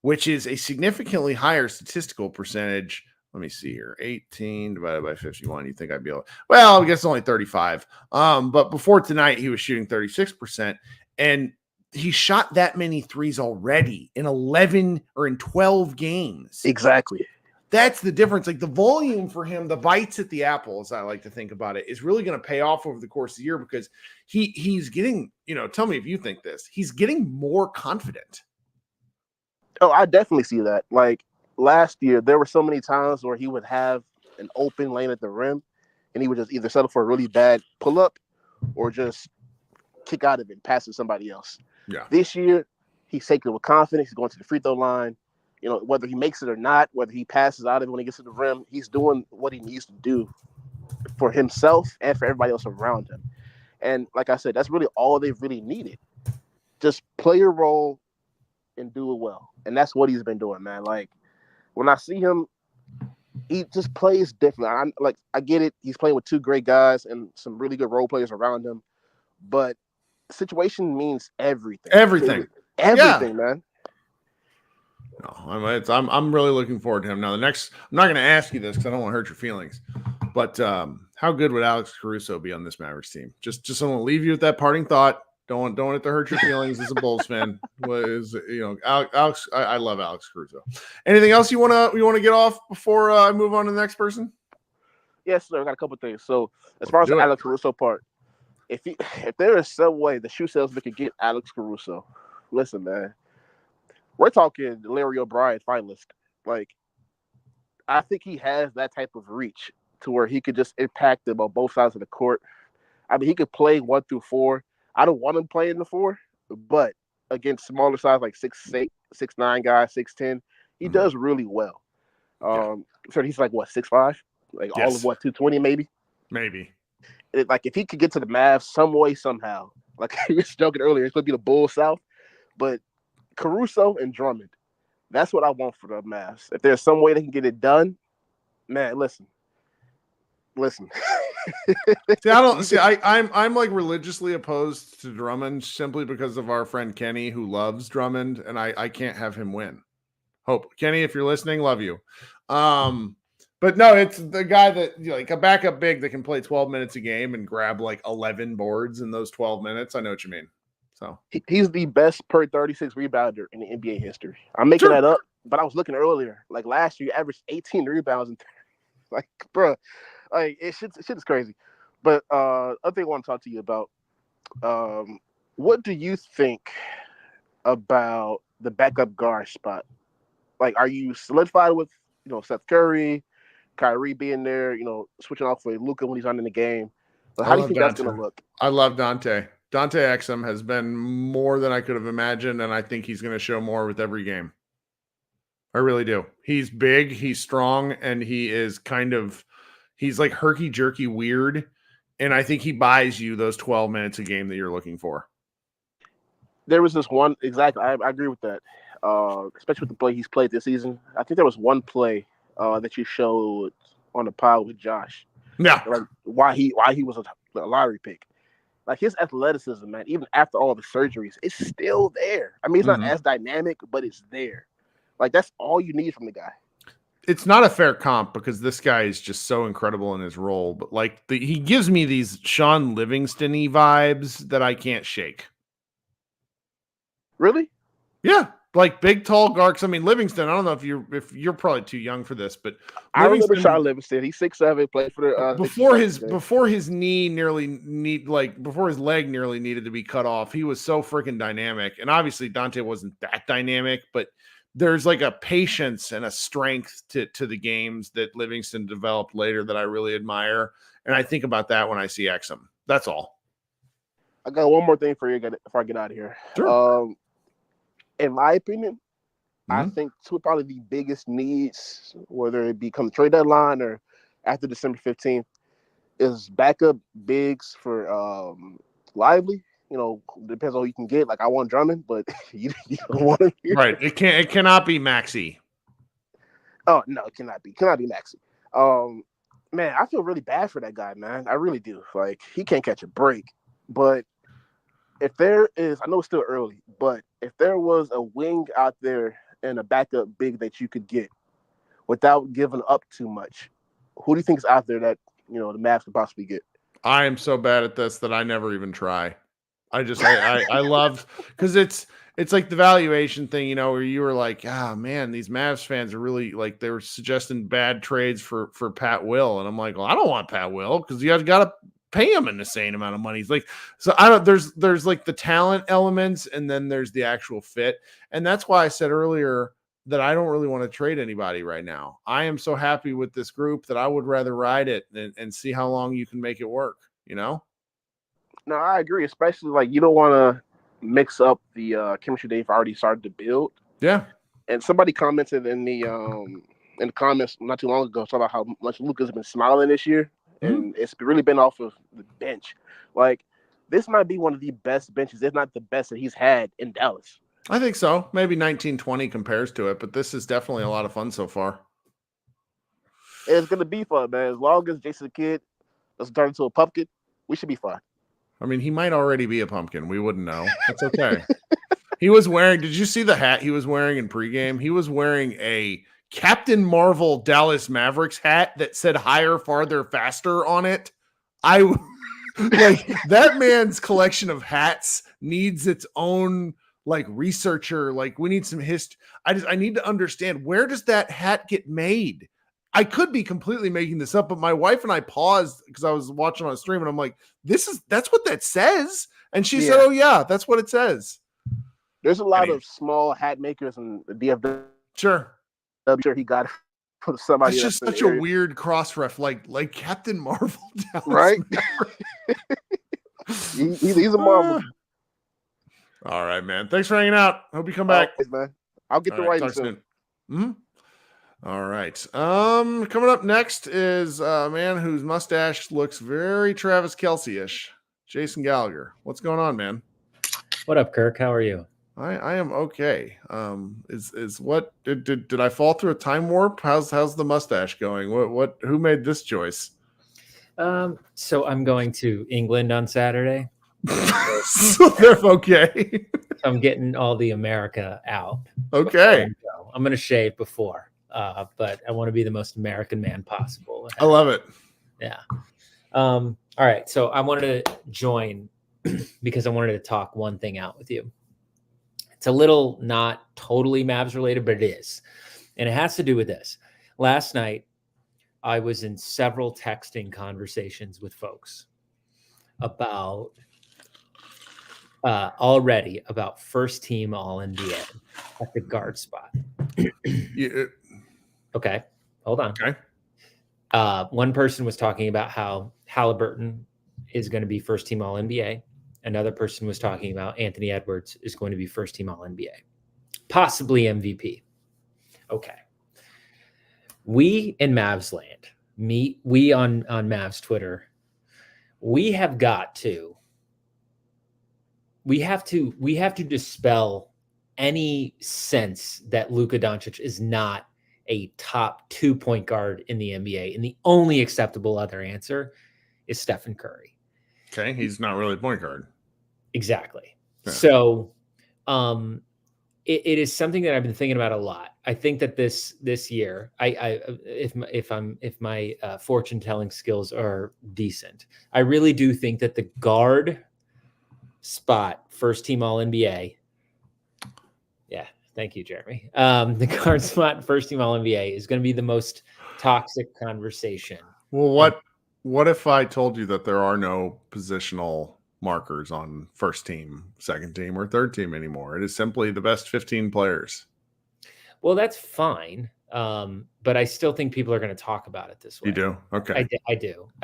which is a significantly higher statistical percentage. Let me see here. 18 divided by 51. You think I'd be able to, well, I guess only 35. But before tonight, he was shooting 36%. And he shot that many threes already in 11 or in 12 games. Exactly. That's the difference. Like the volume for him, the bites at the apple, as I like to think about it, is really going to pay off over the course of the year, because he's getting, tell me if you think this, he's getting more confident. Oh, I definitely see that. Like last year, there were so many times where he would have an open lane at the rim and he would just either settle for a really bad pull-up or just kick out of it and pass to somebody else. Yeah. This year, he's taking it with confidence. He's going to the free throw line. Whether he makes it or not, whether he passes out of it when he gets to the rim, he's doing what he needs to do for himself and for everybody else around him. And like I said, that's really all they've really needed. Just play your role and do it well. And that's what he's been doing, man. Like, when I see him, he just plays different. I get it. He's playing with 2 great guys and some really good role players around him. But situation means everything. Everything, man. No, I'm really looking forward to him. Now, I'm not going to ask you this because I don't want to hurt your feelings, but how good would Alex Caruso be on this Mavericks team? Just I want to leave you with that parting thought. Don't want it to hurt your feelings as a Bulls fan. Alex, I love Alex Caruso. Anything else you want to get off before I move on to the next person? Yes, sir. I got a couple things. So as far as the Alex Caruso part, if there is some way the shoe salesman could get Alex Caruso, listen, man, we're talking Larry O'Brien finalist. Like, I think he has that type of reach to where he could just impact them on both sides of the court. I mean, he could play 1 through 4. I don't want him playing the 4, but against smaller size like 6'8", 6'9" guys, 6'10", he does really well. So he's like what, 6'5", like all of what, 220 maybe. Like if he could get to the Mavs some way somehow, like you were joking earlier, it's gonna be the Bulls South, but Caruso and Drummond, that's what I want for the Mavs. If there's some way they can get it done, man, listen. I'm like religiously opposed to Drummond simply because of our friend Kenny, who loves Drummond, and I can't have him win. Hope, Kenny, if you're listening, love you. But no, it's the guy that, like, a backup big that can play 12 minutes a game and grab like 11 boards in those 12 minutes. I know what you mean. So he's the best per 36 rebounder in the NBA history. I'm making that up, but I was looking earlier. Like last year, he averaged 18 rebounds and like, bro. Like shit is crazy. But other thing I want to talk to you about, what do you think about the backup guard spot? Like, are you solidified with Seth Curry, Kyrie being there, switching off with Luca when he's not in the game? But how do you think that's going to look? I love Dante. Dante Exum has been more than I could have imagined, and I think he's going to show more with every game. I really do. He's big, he's strong, and he's like herky-jerky weird, and I think he buys you those 12 minutes a game that you're looking for. There was this one, exactly, I agree with that, especially with the play he's played this season. I think there was one play that you showed on the pod with Josh. Yeah. Like why he was a lottery pick. Like his athleticism, man, even after all the surgeries, it's still there. I mean, it's not as dynamic, but it's there. Like that's all you need from the guy. it's not a fair comp because this guy is just so incredible in his role. But like he gives me these Sean Livingston-y vibes that I can't shake. Really? Yeah, like big, tall guards. I mean, Livingston. I don't know if you're probably too young for this, but I remember Sean Livingston. He's 6'7", played for the before his leg nearly needed to be cut off. He was so freaking dynamic, and obviously Dante wasn't that dynamic, but there's like a patience and a strength to the games that Livingston developed later that I really admire, and I think about that when I see Exum. That's all. I got one more thing for you before I get out of here. Sure. In my opinion, I think two probably the biggest needs, whether it become trade deadline or after December 15th, is backup bigs for Lively. You know, depends on who you can get. Like I want Drummond, but you don't want him here. Right. It cannot be Maxey. Oh no, it cannot be. Cannot be Maxey. Man, I feel really bad for that guy, man. I really do. Like he can't catch a break. But if there is, I know it's still early, but if there was a wing out there and a backup big that you could get without giving up too much, who do you think is out there that, you know, the Mavs could possibly get? I am so bad at this that I never even try. I love, because it's like the valuation thing, you know, where you were like, man, these Mavs fans are really like, they were suggesting bad trades for Pat Will. And I'm like, well, I don't want Pat Will because you guys got to pay him an insane amount of money. He's like, so I don't, there's like the talent elements and then there's the actual fit. And that's why I said earlier that I don't really want to trade anybody right now. I am so happy with this group that I would rather ride it and see how long you can make it work, you know? No, I agree. Especially like you don't want to mix up the chemistry they've already started to build. Yeah. And somebody commented in the comments not too long ago talking about how much Luca's been smiling this year. And it's really been off of the bench. Like, this might be one of the best benches, if not the best that he's had in Dallas. I think so. Maybe 1920 compares to it, but this is definitely a lot of fun so far. It's going to be fun, man. As long as Jason Kidd doesn't turn into a pumpkin, we should be fine. I mean, he might already be a pumpkin. We wouldn't know. That's okay. He was wearing, did you see the hat he was wearing in pregame? He was wearing a Captain Marvel Dallas Mavericks hat that said higher, farther, faster on it. I like that man's collection of hats needs its own like researcher. Like we need some history. I need to understand, where does that hat get made? I could be completely making this up, but my wife and I paused because I was watching on a stream and I'm like, that's what that says. And she said, oh yeah, that's what it says. There's a lot of small hat makers in the DFW. Sure. I'm sure he got it from somebody. It's just such a weird cross ref, like Captain Marvel, Dallas, right? he's a Marvel. All right, man. Thanks for hanging out. Hope you come back, man. I'll get the writing soon. All right. Coming up next is a man whose mustache looks very Travis Kelce-ish. Jason Gallagher. What's going on, man? What up, Kirk? How are you? I am okay. Is what did I fall through a time warp? How's the mustache going? Who made this choice? So I'm going to England on Saturday. So they're okay. I'm getting all the America out. Okay. I'm going to shave before, but I want to be the most American man possible. I love it. Yeah. All right. So I wanted to join because I wanted to talk one thing out with you. It's a little not totally Mavs related, but it is. And it has to do with this. Last night, I was in several texting conversations with folks about already about first team All NBA at the guard spot. Yeah. Okay, hold on. Okay. One person was talking about how Halliburton is going to be first team All NBA. Another person was talking about Anthony Edwards is going to be first team All NBA, possibly MVP. Okay. We in Mavs land, we on Mavs Twitter, we have to dispel any sense that Luca Doncic is not a top 2 point guard in the NBA. And the only acceptable other answer is Stephen Curry. Okay. He's not really a point guard. Exactly. Yeah. So it is something that I've been thinking about a lot. I think that this year, if my fortune telling skills are decent, I really do think that the guard spot, first team All NBA. Yeah, thank you, Jeremy. The guard spot, first team All NBA, is going to be the most toxic conversation. Well, what if I told you that there are no positional markers on first team, second team, or third team anymore? It is simply the best 15 players. Well, that's fine. But I still think people are going to talk about it this way. You do? Okay. I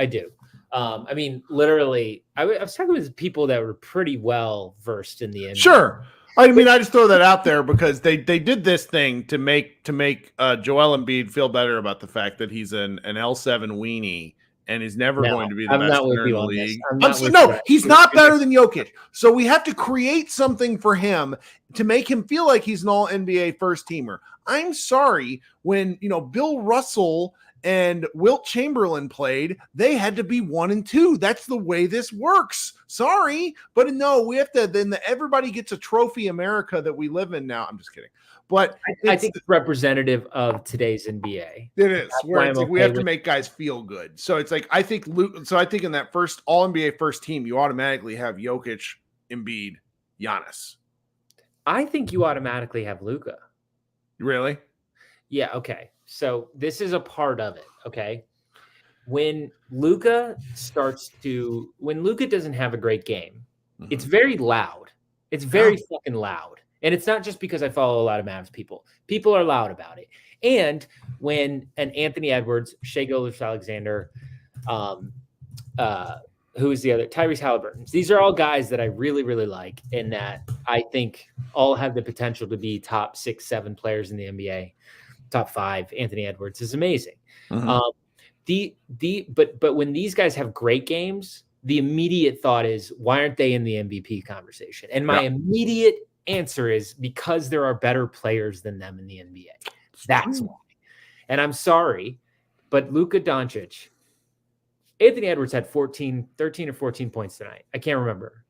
do. I mean, literally, I was talking with people that were pretty well versed in the NBA. Sure. I mean, I just throw that out there because they did this thing to make Joel Embiid feel better about the fact that he's an L7 weenie and is never going to be the best player in the league. No, he's not better than Jokic. So we have to create something for him to make him feel like he's an all NBA first teamer. I'm sorry, when Bill Russell and Wilt Chamberlain played, they had to be 1 and 2. That's the way this works. Sorry, but no, we have to. Then everybody gets a trophy America that we live in now. I'm just kidding. But I think it's representative of today's NBA. It is where it's like we have to make guys feel good. So it's like I think in that first All NBA first team, you automatically have Jokic, Embiid, Giannis. I think you automatically have Luca. Really? Yeah. Okay. So this is a part of it. Okay. When Luca doesn't have a great game, it's very loud. It's very fucking loud. And it's not just because I follow a lot of Mavs people. People are loud about it. And when an Anthony Edwards, Shai Gilgeous-Alexander, who is the other? Tyrese Halliburton. These are all guys that I really, really like and that I think all have the potential to be top 6, 7 players in the NBA. Top 5. Anthony Edwards is amazing. But when these guys have great games, the immediate thought is, why aren't they in the MVP conversation? And my immediate answer is because there are better players than them in the NBA. That's why. And I'm sorry, but Luka Doncic, Anthony Edwards had 13 or 14 points tonight. I can't remember.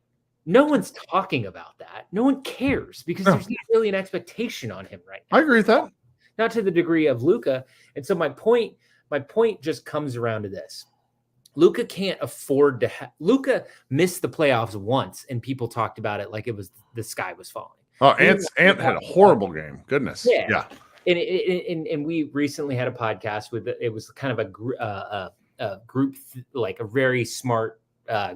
No one's talking about that. No one cares because there's not really an expectation on him right now. I agree with that. Not to the degree of Luka. And so my point just comes around to this. Luka can't afford to Luka missed the playoffs once and people talked about it like it was the sky was falling. Oh, Ant had a horrible game. Goodness. Yeah. And we recently had a podcast with it was kind of a group, like a very smart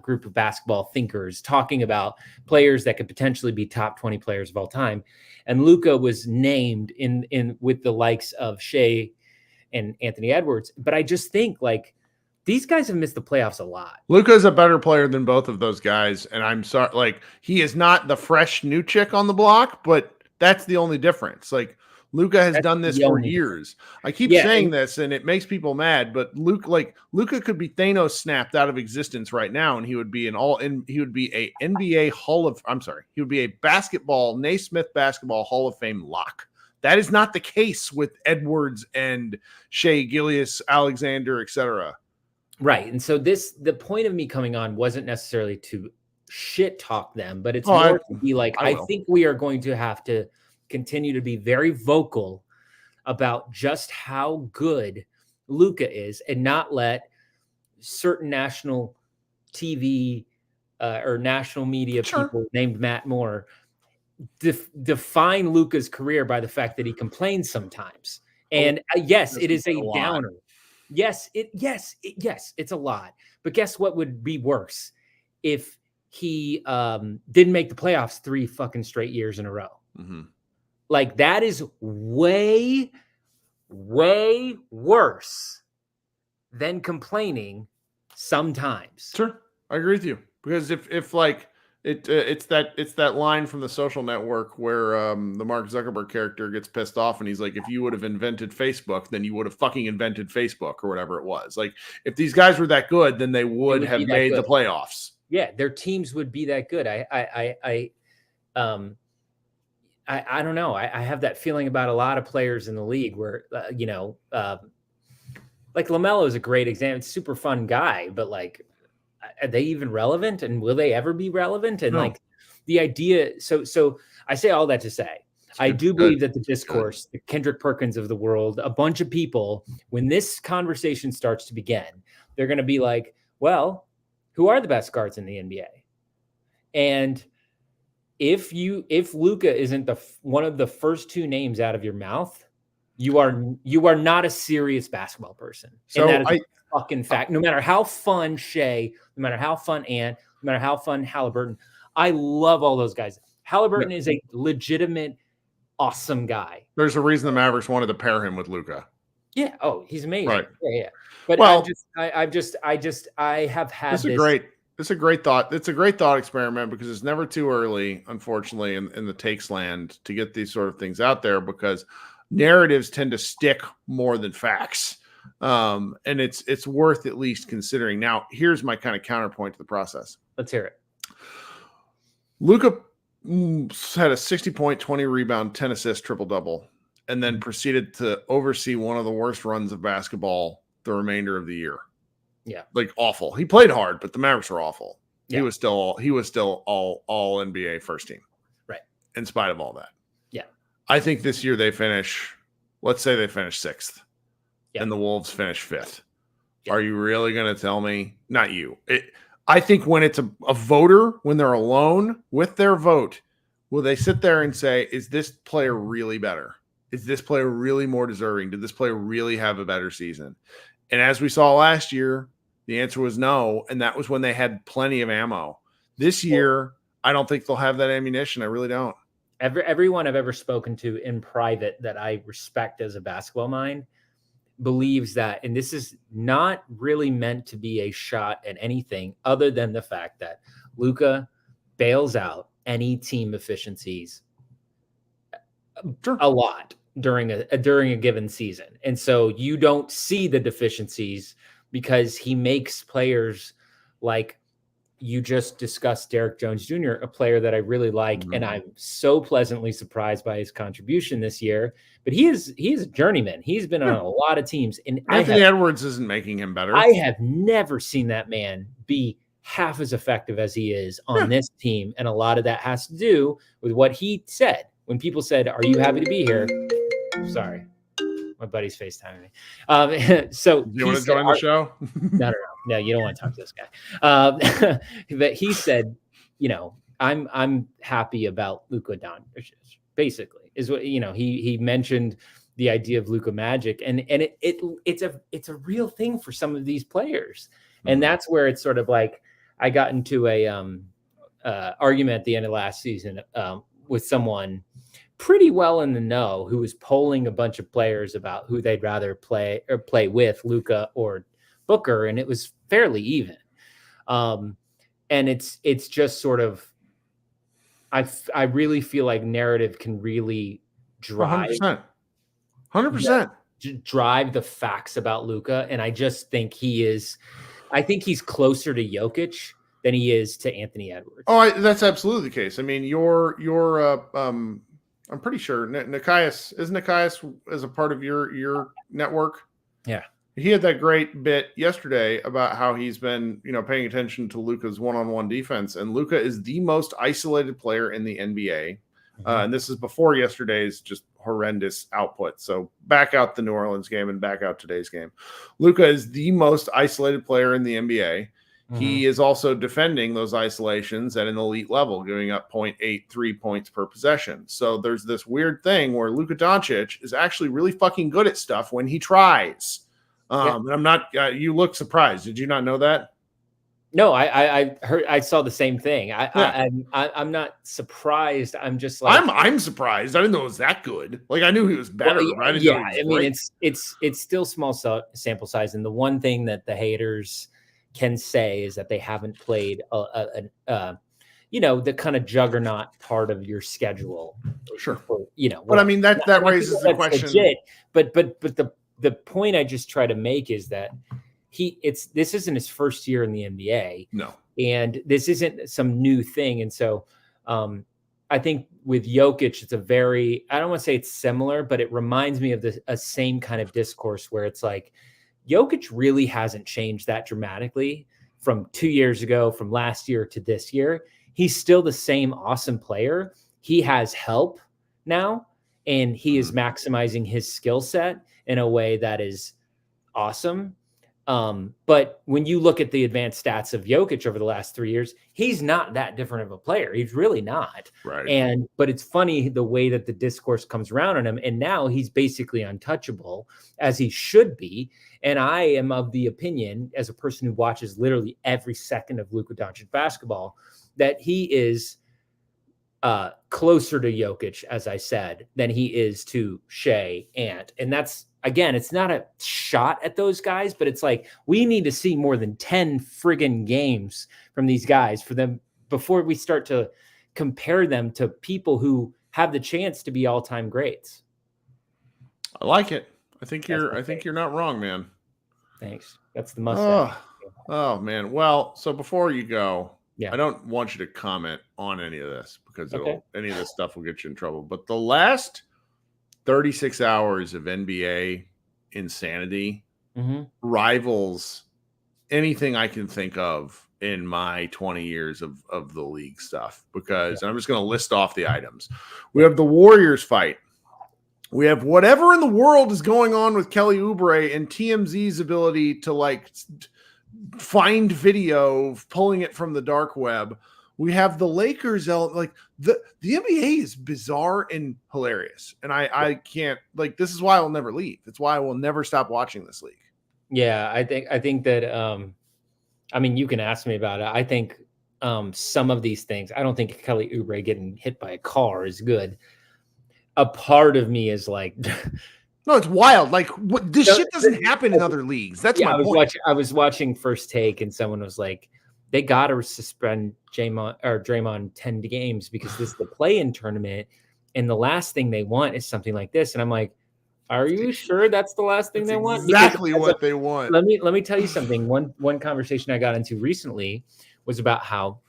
group of basketball thinkers talking about players that could potentially be top 20 players of all time. And Luka was named in with the likes of Shai and Anthony Edwards. But I just think like these guys have missed the playoffs a lot. Luka is a better player than both of those guys. And I'm sorry, like he is not the fresh new chick on the block, but that's the only difference. Like Luka has done this for years. I keep saying this and it makes people mad, but Luka could be Thanos snapped out of existence right now. And he would be he would be a NBA he would be a Naismith basketball Hall of Fame lock. That is not the case with Edwards and Shai Gilgeous-Alexander, etc. Right. And so the point of me coming on wasn't necessarily to shit talk them, but it's more to be like, I think we are going to have to continue to be very vocal about just how good Luka is and not let certain national TV or national media people named Matt Moore define Luka's career by the fact that he complains sometimes. And yes, it is a downer. Yes, it's a lot. But guess what would be worse if he didn't make the playoffs 3 fucking straight years in a row. Mm-hmm. Like that is way, way worse than complaining sometimes. Sure, I agree with you because if like it's that line from The Social Network where the Mark Zuckerberg character gets pissed off and he's like, if you would have invented Facebook, then you would have fucking invented Facebook or whatever it was. Like if these guys were that good, then they would have made the playoffs. Yeah, their teams would be that good. I don't know. I have that feeling about a lot of players in the league where, like LaMelo is a great example. Super fun guy, but like, are they even relevant? And will they ever be relevant? And like the idea. So I say all that to say, I do good. believe that the discourse, the Kendrick Perkins of the world, a bunch of people, when this conversation starts to begin, they're going to be like, well, who are the best guards in the NBA? And if Luca isn't one of the first two names out of your mouth, you are not a serious basketball person. So and that is a fucking fact. No matter how fun Shea, no matter how fun Ant, no matter how fun Halliburton, I love all those guys. Halliburton is a legitimate, awesome guy. There's a reason the Mavericks wanted to pair him with Luca. Yeah. Oh, he's amazing. Right. Yeah. But well, I have had It's a great thought. It's a great thought experiment because it's never too early, unfortunately, in the takes land to get these sort of things out there because narratives tend to stick more than facts. And it's worth at least considering. Now, here's my kind of counterpoint to the process. Let's hear it. Luca had a 60-point, 20 rebound, 10 assist, triple-double, and then proceeded to oversee one of the worst runs of basketball the remainder of the year. Yeah. Like awful. He played hard, but the Mavericks were awful. Yeah. He was still all NBA first team. Right. In spite of all that. Yeah. I think this year let's say they finish 6th. Yeah. And the Wolves finish 5th. Yeah. Are you really going to tell me? Not you. I think when it's a voter, when they're alone with their vote, will they sit there and say, is this player really better? Is this player really more deserving? Did this player really have a better season? And as we saw last year, the answer was no. And that was when they had plenty of ammo. This year, I don't think they'll have that ammunition. I really don't. Everyone I've ever spoken to in private that I respect as a basketball mind believes that, and this is not really meant to be a shot at anything other than the fact that Luca bails out any team efficiencies a lot during a given season. And so you don't see the deficiencies because he makes players like you just discussed, Derek Jones Jr., a player that I really like. Mm-hmm. And I'm so pleasantly surprised by his contribution this year, but he is a journeyman. He's been on a lot of teams. And Anthony Edwards isn't making him better. I have never seen that man be half as effective as he is on this team. And a lot of that has to do with what he said. When people said, are you happy to be here? Sorry. My buddy's FaceTiming me. So do you want to join the show? No, you don't want to talk to this guy. But he said, I'm happy about Luka Doncic, basically, is what, he mentioned the idea of Luka Magic. And it's a real thing for some of these players. Mm-hmm. And that's where it's sort of like, I got into a argument at the end of last season with someone pretty well in the know who was polling a bunch of players about who they'd rather play with, Luka or Booker, and it was fairly even. And it's just sort of, I really feel like narrative can really drive 100%. Drive the facts about Luka, and I just think he's closer to Jokic than he is to Anthony Edwards. Oh, that's absolutely the case. I mean, I'm pretty sure Nikias as a part of your network. Yeah. He had that great bit yesterday about how he's been, paying attention to Luka's one-on-one defense, and Luka is the most isolated player in the NBA. Mm-hmm. And this is before yesterday's just horrendous output. So back out the New Orleans game and back out today's game. Luka is the most isolated player in the NBA. Mm-hmm. He is also defending those isolations at an elite level, giving up 0.83 points per possession. So there's this weird thing where Luka Doncic is actually really fucking good at stuff when he tries. And I'm not. You look surprised. Did you not know that? No, I heard. I saw the same thing. I'm not surprised. I'm just like I'm surprised. I didn't know it was that good. Like I knew he was better. Well, it's still small sample size, and the one thing that the haters can say is that they haven't played the kind of juggernaut part of your schedule. Sure. But I mean that raises the question. Legit, but the point I just try to make is that this isn't his first year in the NBA. No. And this isn't some new thing. And so I think with Jokic, it's I don't want to say it's similar, but it reminds me of a same kind of discourse where it's like, Jokic really hasn't changed that dramatically from 2 years ago, from last year to this year. He's still the same awesome player. He has help now, and he is maximizing his skill set in a way that is awesome. But when you look at the advanced stats of Jokic over the last 3 years, he's not that different of a player. He's really not. Right. But it's funny the way that the discourse comes around on him. And now he's basically untouchable, as he should be. And I am of the opinion, as a person who watches literally every second of Luca Doncic basketball, that he is closer to Jokic, as I said, than he is to Shea Ant. And that's, again, it's not a shot at those guys, but it's like, we need to see more than 10 friggin' games from these guys for them before we start to compare them to people who have the chance to be all-time greats. I like it. I think you're not wrong, man. Thanks. That's the mustache. Oh man. Well, so before you go, yeah, I don't want you to comment on any of this because any of this stuff will get you in trouble. But the last 36 hours of NBA insanity rivals anything I can think of in my 20 years of the league stuff, because and I'm just going to list off the items. We have the Warriors fight. We have whatever in the world is going on with Kelly Oubre and TMZ's ability to like find video, pulling it from the dark web. We have the Lakers, like the NBA is bizarre and hilarious. And I can't, like, this is why I'll never leave. It's why I will never stop watching this league. Yeah, I think that I mean, you can ask me about it. I think some of these things, I don't think Kelly Oubre getting hit by a car is good. A part of me is like, no, it's wild. Like, this shit doesn't happen in other leagues. That's my point. I was watching First Take, and someone was like, they got to suspend Draymond 10 games because this is the play-in tournament, and the last thing they want is something like this. And I'm like, are you sure that's the last thing they want? Exactly what they want. Let me tell you something. One conversation I got into recently was about how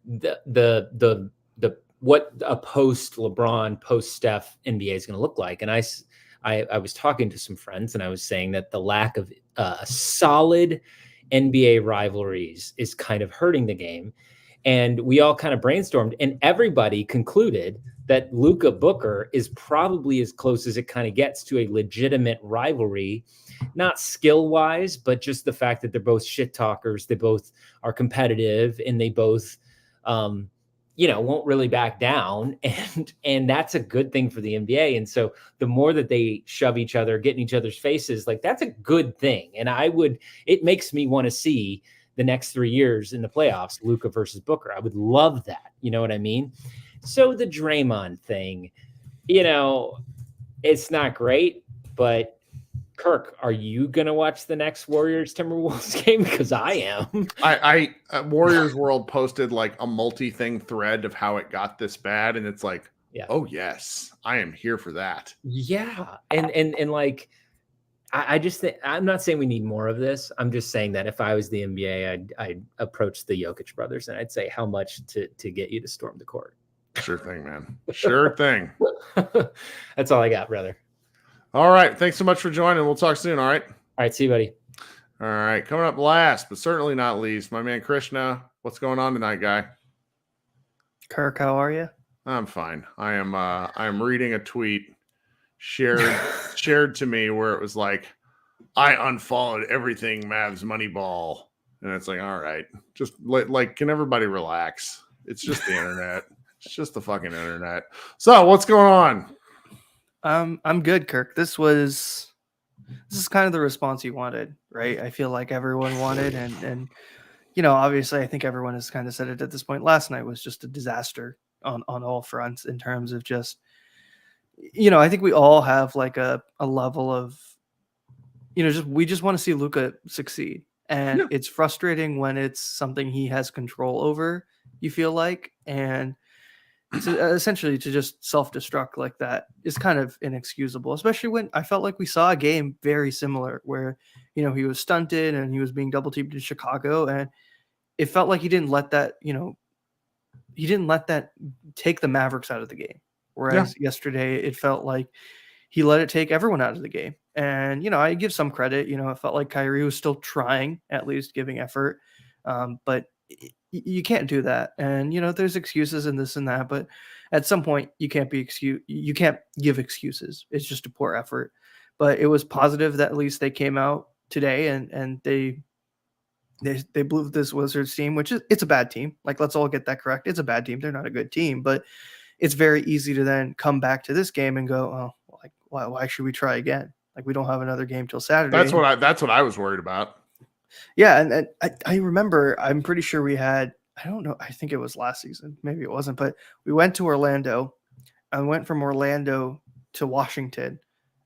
the what a post LeBron, post Steph NBA is going to look like. And I was talking to some friends, and I was saying that the lack of solid NBA rivalries is kind of hurting the game. And we all kind of brainstormed, and everybody concluded that Luca Booker is probably as close as it kind of gets to a legitimate rivalry, not skill wise, but just the fact that they're both shit talkers. They both are competitive, and they both, won't really back down. And that's a good thing for the NBA. And so the more that they shove each other, get in each other's faces, like, that's a good thing. And it makes me want to see the next 3 years in the playoffs, Luca versus Booker. I would love that. You know what I mean? So the Draymond thing, it's not great, but Kirk, are you going to watch the next Warriors Timberwolves game? Because I am. I Warriors World posted like a multi-thing thread of how it got this bad. And it's like, oh yes, I am here for that. Yeah. And like, I just think, I'm not saying we need more of this. I'm just saying that if I was the NBA, I'd approach the Jokic brothers and I'd say, how much to get you to storm the court? Sure thing, man. Sure thing. That's all I got, brother. All right. Thanks so much for joining. We'll talk soon. All right. All right. See you, buddy. All right. Coming up last, but certainly not least, my man Krishna. What's going on tonight, guy? Kirk, how are you? I'm fine. I am reading a tweet shared to me where it was like, I unfollowed everything Mavs Moneyball. And it's like, all right, just like, can everybody relax? It's just the internet. It's just the fucking internet. So what's going on? I'm good, Kirk. This is kind of the response you wanted, right? I feel like everyone wanted, and obviously I think everyone has kind of said it at this point. Last night was just a disaster on all fronts in terms of just, I think we all have like a level of, we just want to see Luca succeed. And it's frustrating when it's something he has control over, you feel like, and essentially to just self-destruct like that is kind of inexcusable, especially when I felt like we saw a game very similar where, he was stunted and he was being double teamed in Chicago, and it felt like he didn't let that take the Mavericks out of the game. Whereas yesterday it felt like he let it take everyone out of the game. And, I give some credit, it felt like Kyrie was still trying, at least giving effort. But you can't do that. And, there's excuses and this and that. But at some point you can't give excuses. It's just a poor effort. But it was positive that at least they came out today and they blew this Wizards team, which it's a bad team. Like, let's all get that correct. It's a bad team. They're not a good team, but it's very easy to then come back to this game and go, oh, like, why should we try again? Like, we don't have another game till Saturday. That's what I was worried about. Yeah, and I remember, I'm pretty sure we had, I don't know, I think it was last season, maybe it wasn't, but we went to Orlando. I went from Orlando to Washington,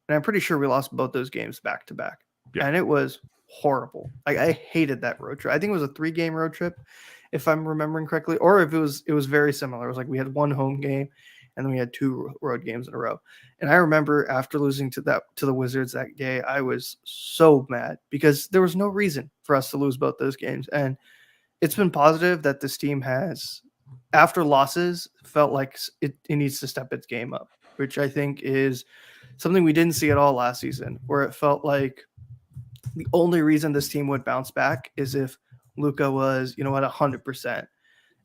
and I'm pretty sure we lost both those games back to back. Yeah. And it was horrible. Like, I hated that road trip. I think it was a 3-game road trip, if I'm remembering correctly, or if it was very similar. It was like we had 1 home game and then we had 2 road games in a row. And I remember after losing to the Wizards that day, I was so mad because there was no reason for us to lose both those games. And it's been positive that this team has, after losses, felt like it needs to step its game up, which I think is something we didn't see at all last season, where it felt like the only reason this team would bounce back is if Luca was, at 100%.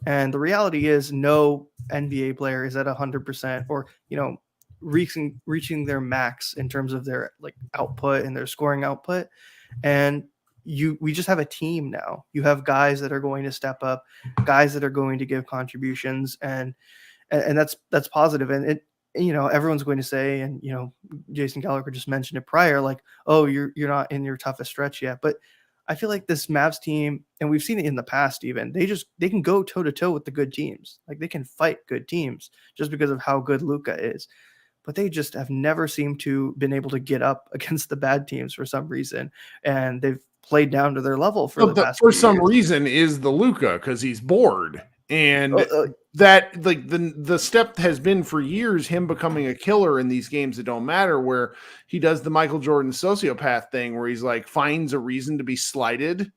And the reality is no NBA player is at 100% or, reaching their max in terms of their like output and their scoring output. And we just have a team now. You have guys that are going to step up, guys that are going to give contributions, and that's positive. And it, everyone's going to say, and Jason Gallagher just mentioned it prior, like, oh, you're not in your toughest stretch yet. But I feel like this Mavs team, and we've seen it in the past even, they can go toe-to-toe with the good teams. Like, they can fight good teams just because of how good Luca is. But they just have never seemed to been able to get up against the bad teams for some reason. And they've played down to their level for the past for some years. reason is the Luca, because he's bored. And that, like, the step has been for years him becoming a killer in these games that don't matter, where he does the Michael Jordan sociopath thing where he's like finds a reason to be slighted,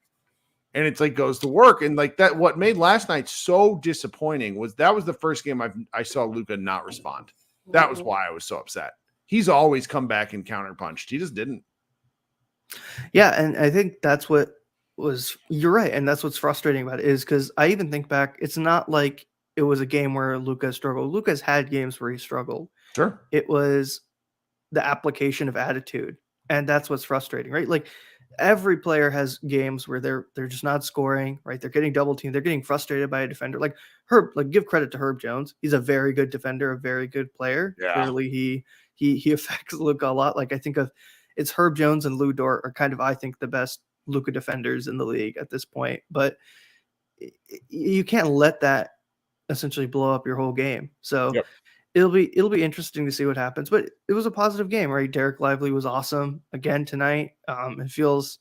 and it's like goes to work. And like that, what made last night so disappointing was that was the first game I saw Luca not respond. That was why I was so upset. He's always come back and counterpunched. He just didn't. Yeah, and I think that's what you're right, and that's what's frustrating about it, is because I even think back, it's not like it was a game where Luca struggled. Luca's had games where he struggled. Sure. It was the application of attitude, and that's what's frustrating, right? Like, every player has games where they're just not scoring, right? They're getting double teamed, they're getting frustrated by a defender. Like Herb, like, give credit to Herb Jones. He's a very good defender, a very good player. Yeah. Clearly he affects Luca a lot. Like, I think of it's Herb Jones and Lou Dort are kind of, I think, the best Luca defenders in the league at this point. But you can't let that essentially blow up your whole game. So yep. It'll be interesting to see what happens, but it was a positive game, right? Derek Lively was awesome again tonight. It feels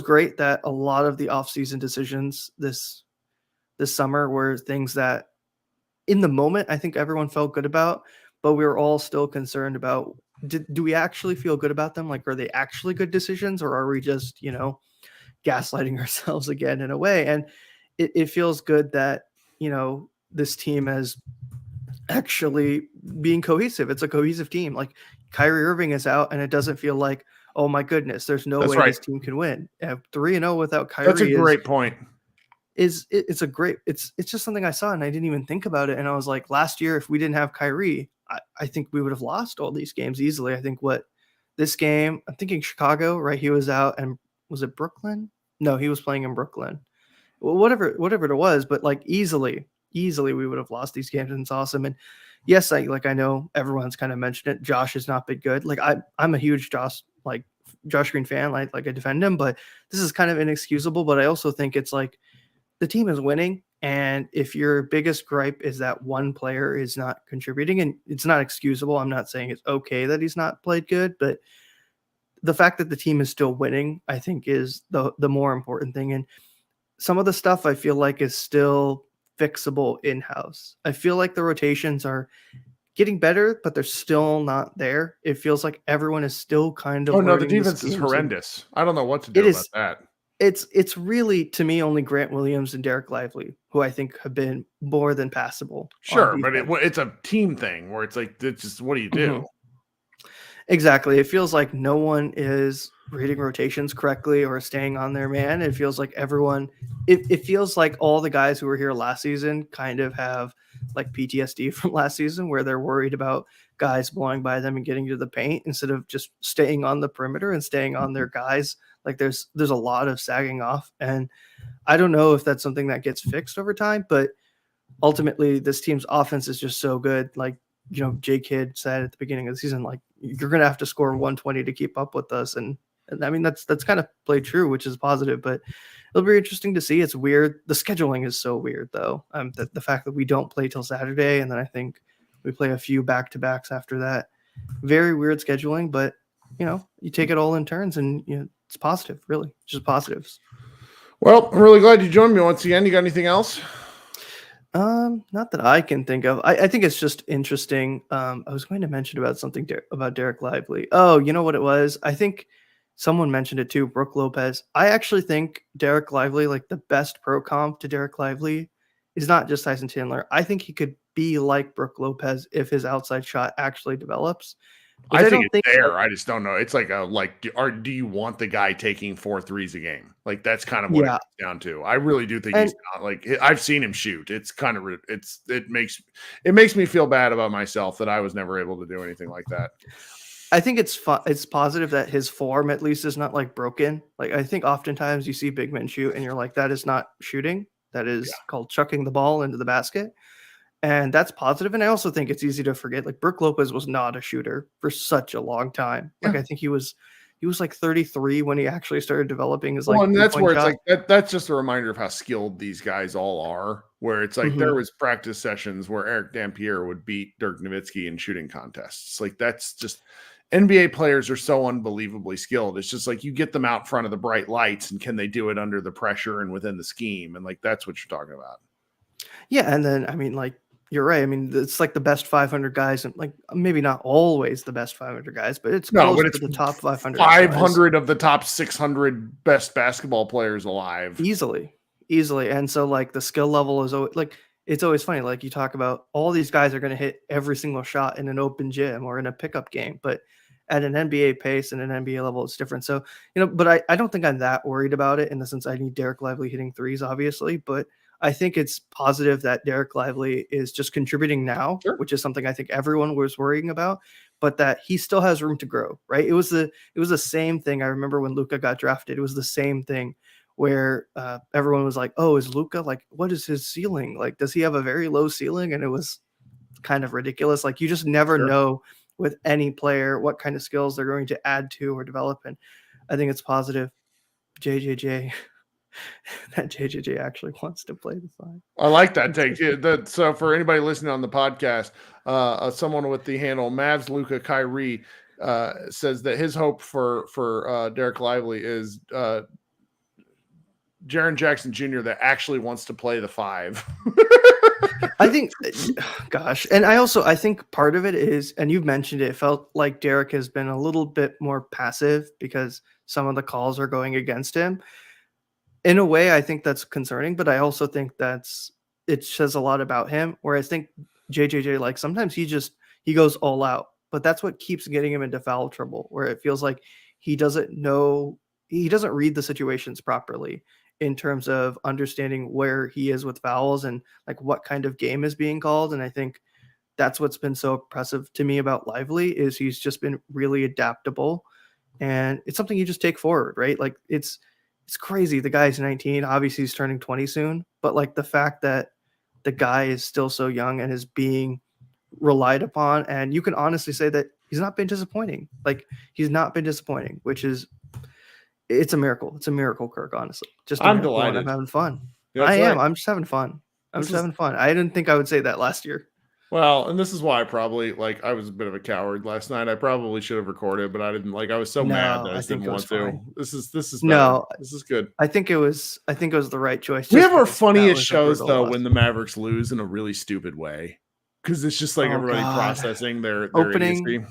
great that a lot of the offseason decisions this summer were things that in the moment I think everyone felt good about, but we were all still concerned about, do we actually feel good about them? Like, are they actually good decisions, or are we just, gaslighting ourselves again in a way? And it feels good that, this team has actually being cohesive. It's a cohesive team. Like, Kyrie Irving is out, and it doesn't feel like, oh my goodness, there's no way this team can win. 3-0 without Kyrie. That's a great point. It's just something I saw, and I didn't even think about it. And I was like, last year, if we didn't have Kyrie, I think we would have lost all these games easily. I think this game, I'm thinking Chicago, right? He was out, and was it Brooklyn? No, he was playing in Brooklyn. Well, whatever it was, but like easily we would have lost these games, and it's awesome. And yes, I know everyone's kind of mentioned it. Josh has not been good. Like, I'm a huge Josh Green fan. Like I defend him, but this is kind of inexcusable. But I also think it's like the team is winning, and if your biggest gripe is that one player is not contributing, and it's not excusable. I'm not saying it's okay that he's not played good, but the fact that the team is still winning, I think, is the more important thing. And some of the stuff I feel like is still fixable in-house. I feel like the rotations are getting better, but they're still not there. It feels like everyone is still kind of. Oh no, the defense is horrendous. I don't know what to do about that. It's really, to me, only Grant Williams and Derek Lively, who I think have been more than passable. Sure, but it's a team thing where it's like, it's just, what do you do? Mm-hmm. Exactly. It feels like no one is reading rotations correctly or staying on their man. It feels like everyone, it feels like all the guys who were here last season kind of have like PTSD from last season, where they're worried about guys blowing by them and getting to the paint instead of just staying on the perimeter and staying on their guys. Like there's a lot of sagging off, and I don't know if that's something that gets fixed over time, but ultimately this team's offense is just so good. Like, you know, J Kidd said at the beginning of the season, like, you're going to have to score 120 to keep up with us. And I mean, that's kind of played true, which is positive, but it'll be interesting to see. It's weird. The scheduling is so weird though. The fact that we don't play till Saturday. And then I think we play a few back-to-backs after that. Very weird scheduling, but you know, you take it all in turns and you know, it's positive, really, just positives. Well, I'm really glad you joined me once again. You got anything else? Not that I can think of. I think it's just interesting. I was going to mention about something about Derek Lively. Oh, you know what it was? I think someone mentioned it too, Brooke Lopez. I actually think Derek Lively, like the best pro comp to Derek Lively, is not just Tyson Chandler. I think he could be like Brooke Lopez if his outside shot actually develops. I think it's there. I just don't know. It's like do you want the guy taking 4 threes a game? Like that's kind of what it comes down to. I really do think he's not like I've seen him shoot. It's kind of it makes me feel bad about myself that I was never able to do anything like that. I think it's positive that his form at least is not like broken. Like I think oftentimes you see big men shoot and you're like, that is not shooting. That is called chucking the ball into the basket. And that's positive. And I also think it's easy to forget, like Brooke Lopez was not a shooter for such a long time. Like I think he was like 33 when he actually started developing his like. And that's where it's like that's just a reminder of how skilled these guys all are. Where it's like there was practice sessions where Eric Dampier would beat Dirk Nowitzki in shooting contests. Like that's just NBA players are so unbelievably skilled. It's just like you get them out front of the bright lights, and can they do it under the pressure and within the scheme? And like that's what you're talking about. Yeah, and then I mean, like. You're right. I mean, it's like the best 500 guys, and like maybe not always the best 500 guys, but it's close to the top 500. 500 of the top 600 best basketball players alive, easily. And so, like the skill level is always, like it's always funny. Like you talk about all these guys are going to hit every single shot in an open gym or in a pickup game, but at an NBA pace and an NBA level, it's different. So you know, but I don't think I'm that worried about it in the sense I need Derek Lively hitting threes, obviously, but. I think it's positive that Derek Lively is just contributing now, which is something I think everyone was worrying about, but that he still has room to grow, right? It was the same thing. I remember when Luca got drafted, it was the same thing where everyone was like, oh, is Luca, like, what is his ceiling? Like, does he have a very low ceiling? And it was kind of ridiculous. Like, you just never know with any player what kind of skills they're going to add to or develop. And I think it's positive. JJJ. That JJJ actually wants to play the 5. I like that take. So for anybody listening on the podcast, someone with the handle Mavs Luca Kyrie says that his hope for Derek Lively is Jaren Jackson Jr. that actually wants to play the 5. I think, gosh, and I think part of it is, and you've mentioned it felt like Derek has been a little bit more passive because some of the calls are going against him. In a way, I think that's concerning, but I also think it says a lot about him, where I think JJJ, like sometimes he goes all out, but that's what keeps getting him into foul trouble, where it feels like he doesn't read the situations properly in terms of understanding where he is with fouls and like what kind of game is being called. And I think that's what's been so impressive to me about Lively is he's just been really adaptable, and it's something you just take forward, right? Like it's crazy. The guy's 19. Obviously, he's turning 20 soon. But like the fact that the guy is still so young and is being relied upon, and you can honestly say that he's not been disappointing. Like he's not been disappointing, it's a miracle. It's a miracle, Kirk. Honestly, I'm delighted. I'm having fun. Yeah, I am. right. I'm just having fun. Having fun. I didn't think I would say that last year. Well, and this is why I was a bit of a coward last night. I probably should have recorded, but I didn't. Like I was so mad that I didn't want to. This is better. This is good. I think it was the right choice. We have our funniest shows though when the Mavericks lose in a really stupid way, because it's just like everybody processing their opening. idiocy.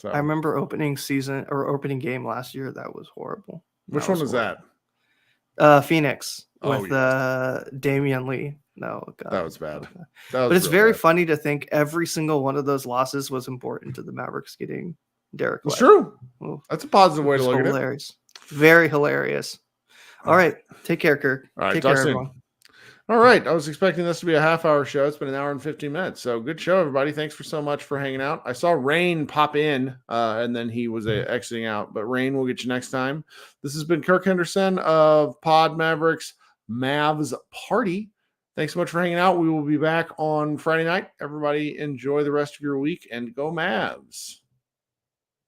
So. I remember opening game last year. That was horrible. Which one was that? Phoenix with Damian Lee. No, God. That was bad. But it's very funny to think every single one of those losses was important to the Mavericks getting Derek. It's true. Ooh. That's a positive way to look at it. Very hilarious. All right. Take care, Kirk. All right. Take Talk care, soon. everyone. All right. I was expecting this to be a half-hour show. It's been an hour and 15 minutes. So good show, everybody. Thanks for so much for hanging out. I saw Rain pop in, and then he was exiting out. But Rain, we'll get you next time. This has been Kirk Henderson of Pod Mavericks Mavs Party. Thanks so much for hanging out. We will be back on Friday night. Everybody enjoy the rest of your week and go Mavs.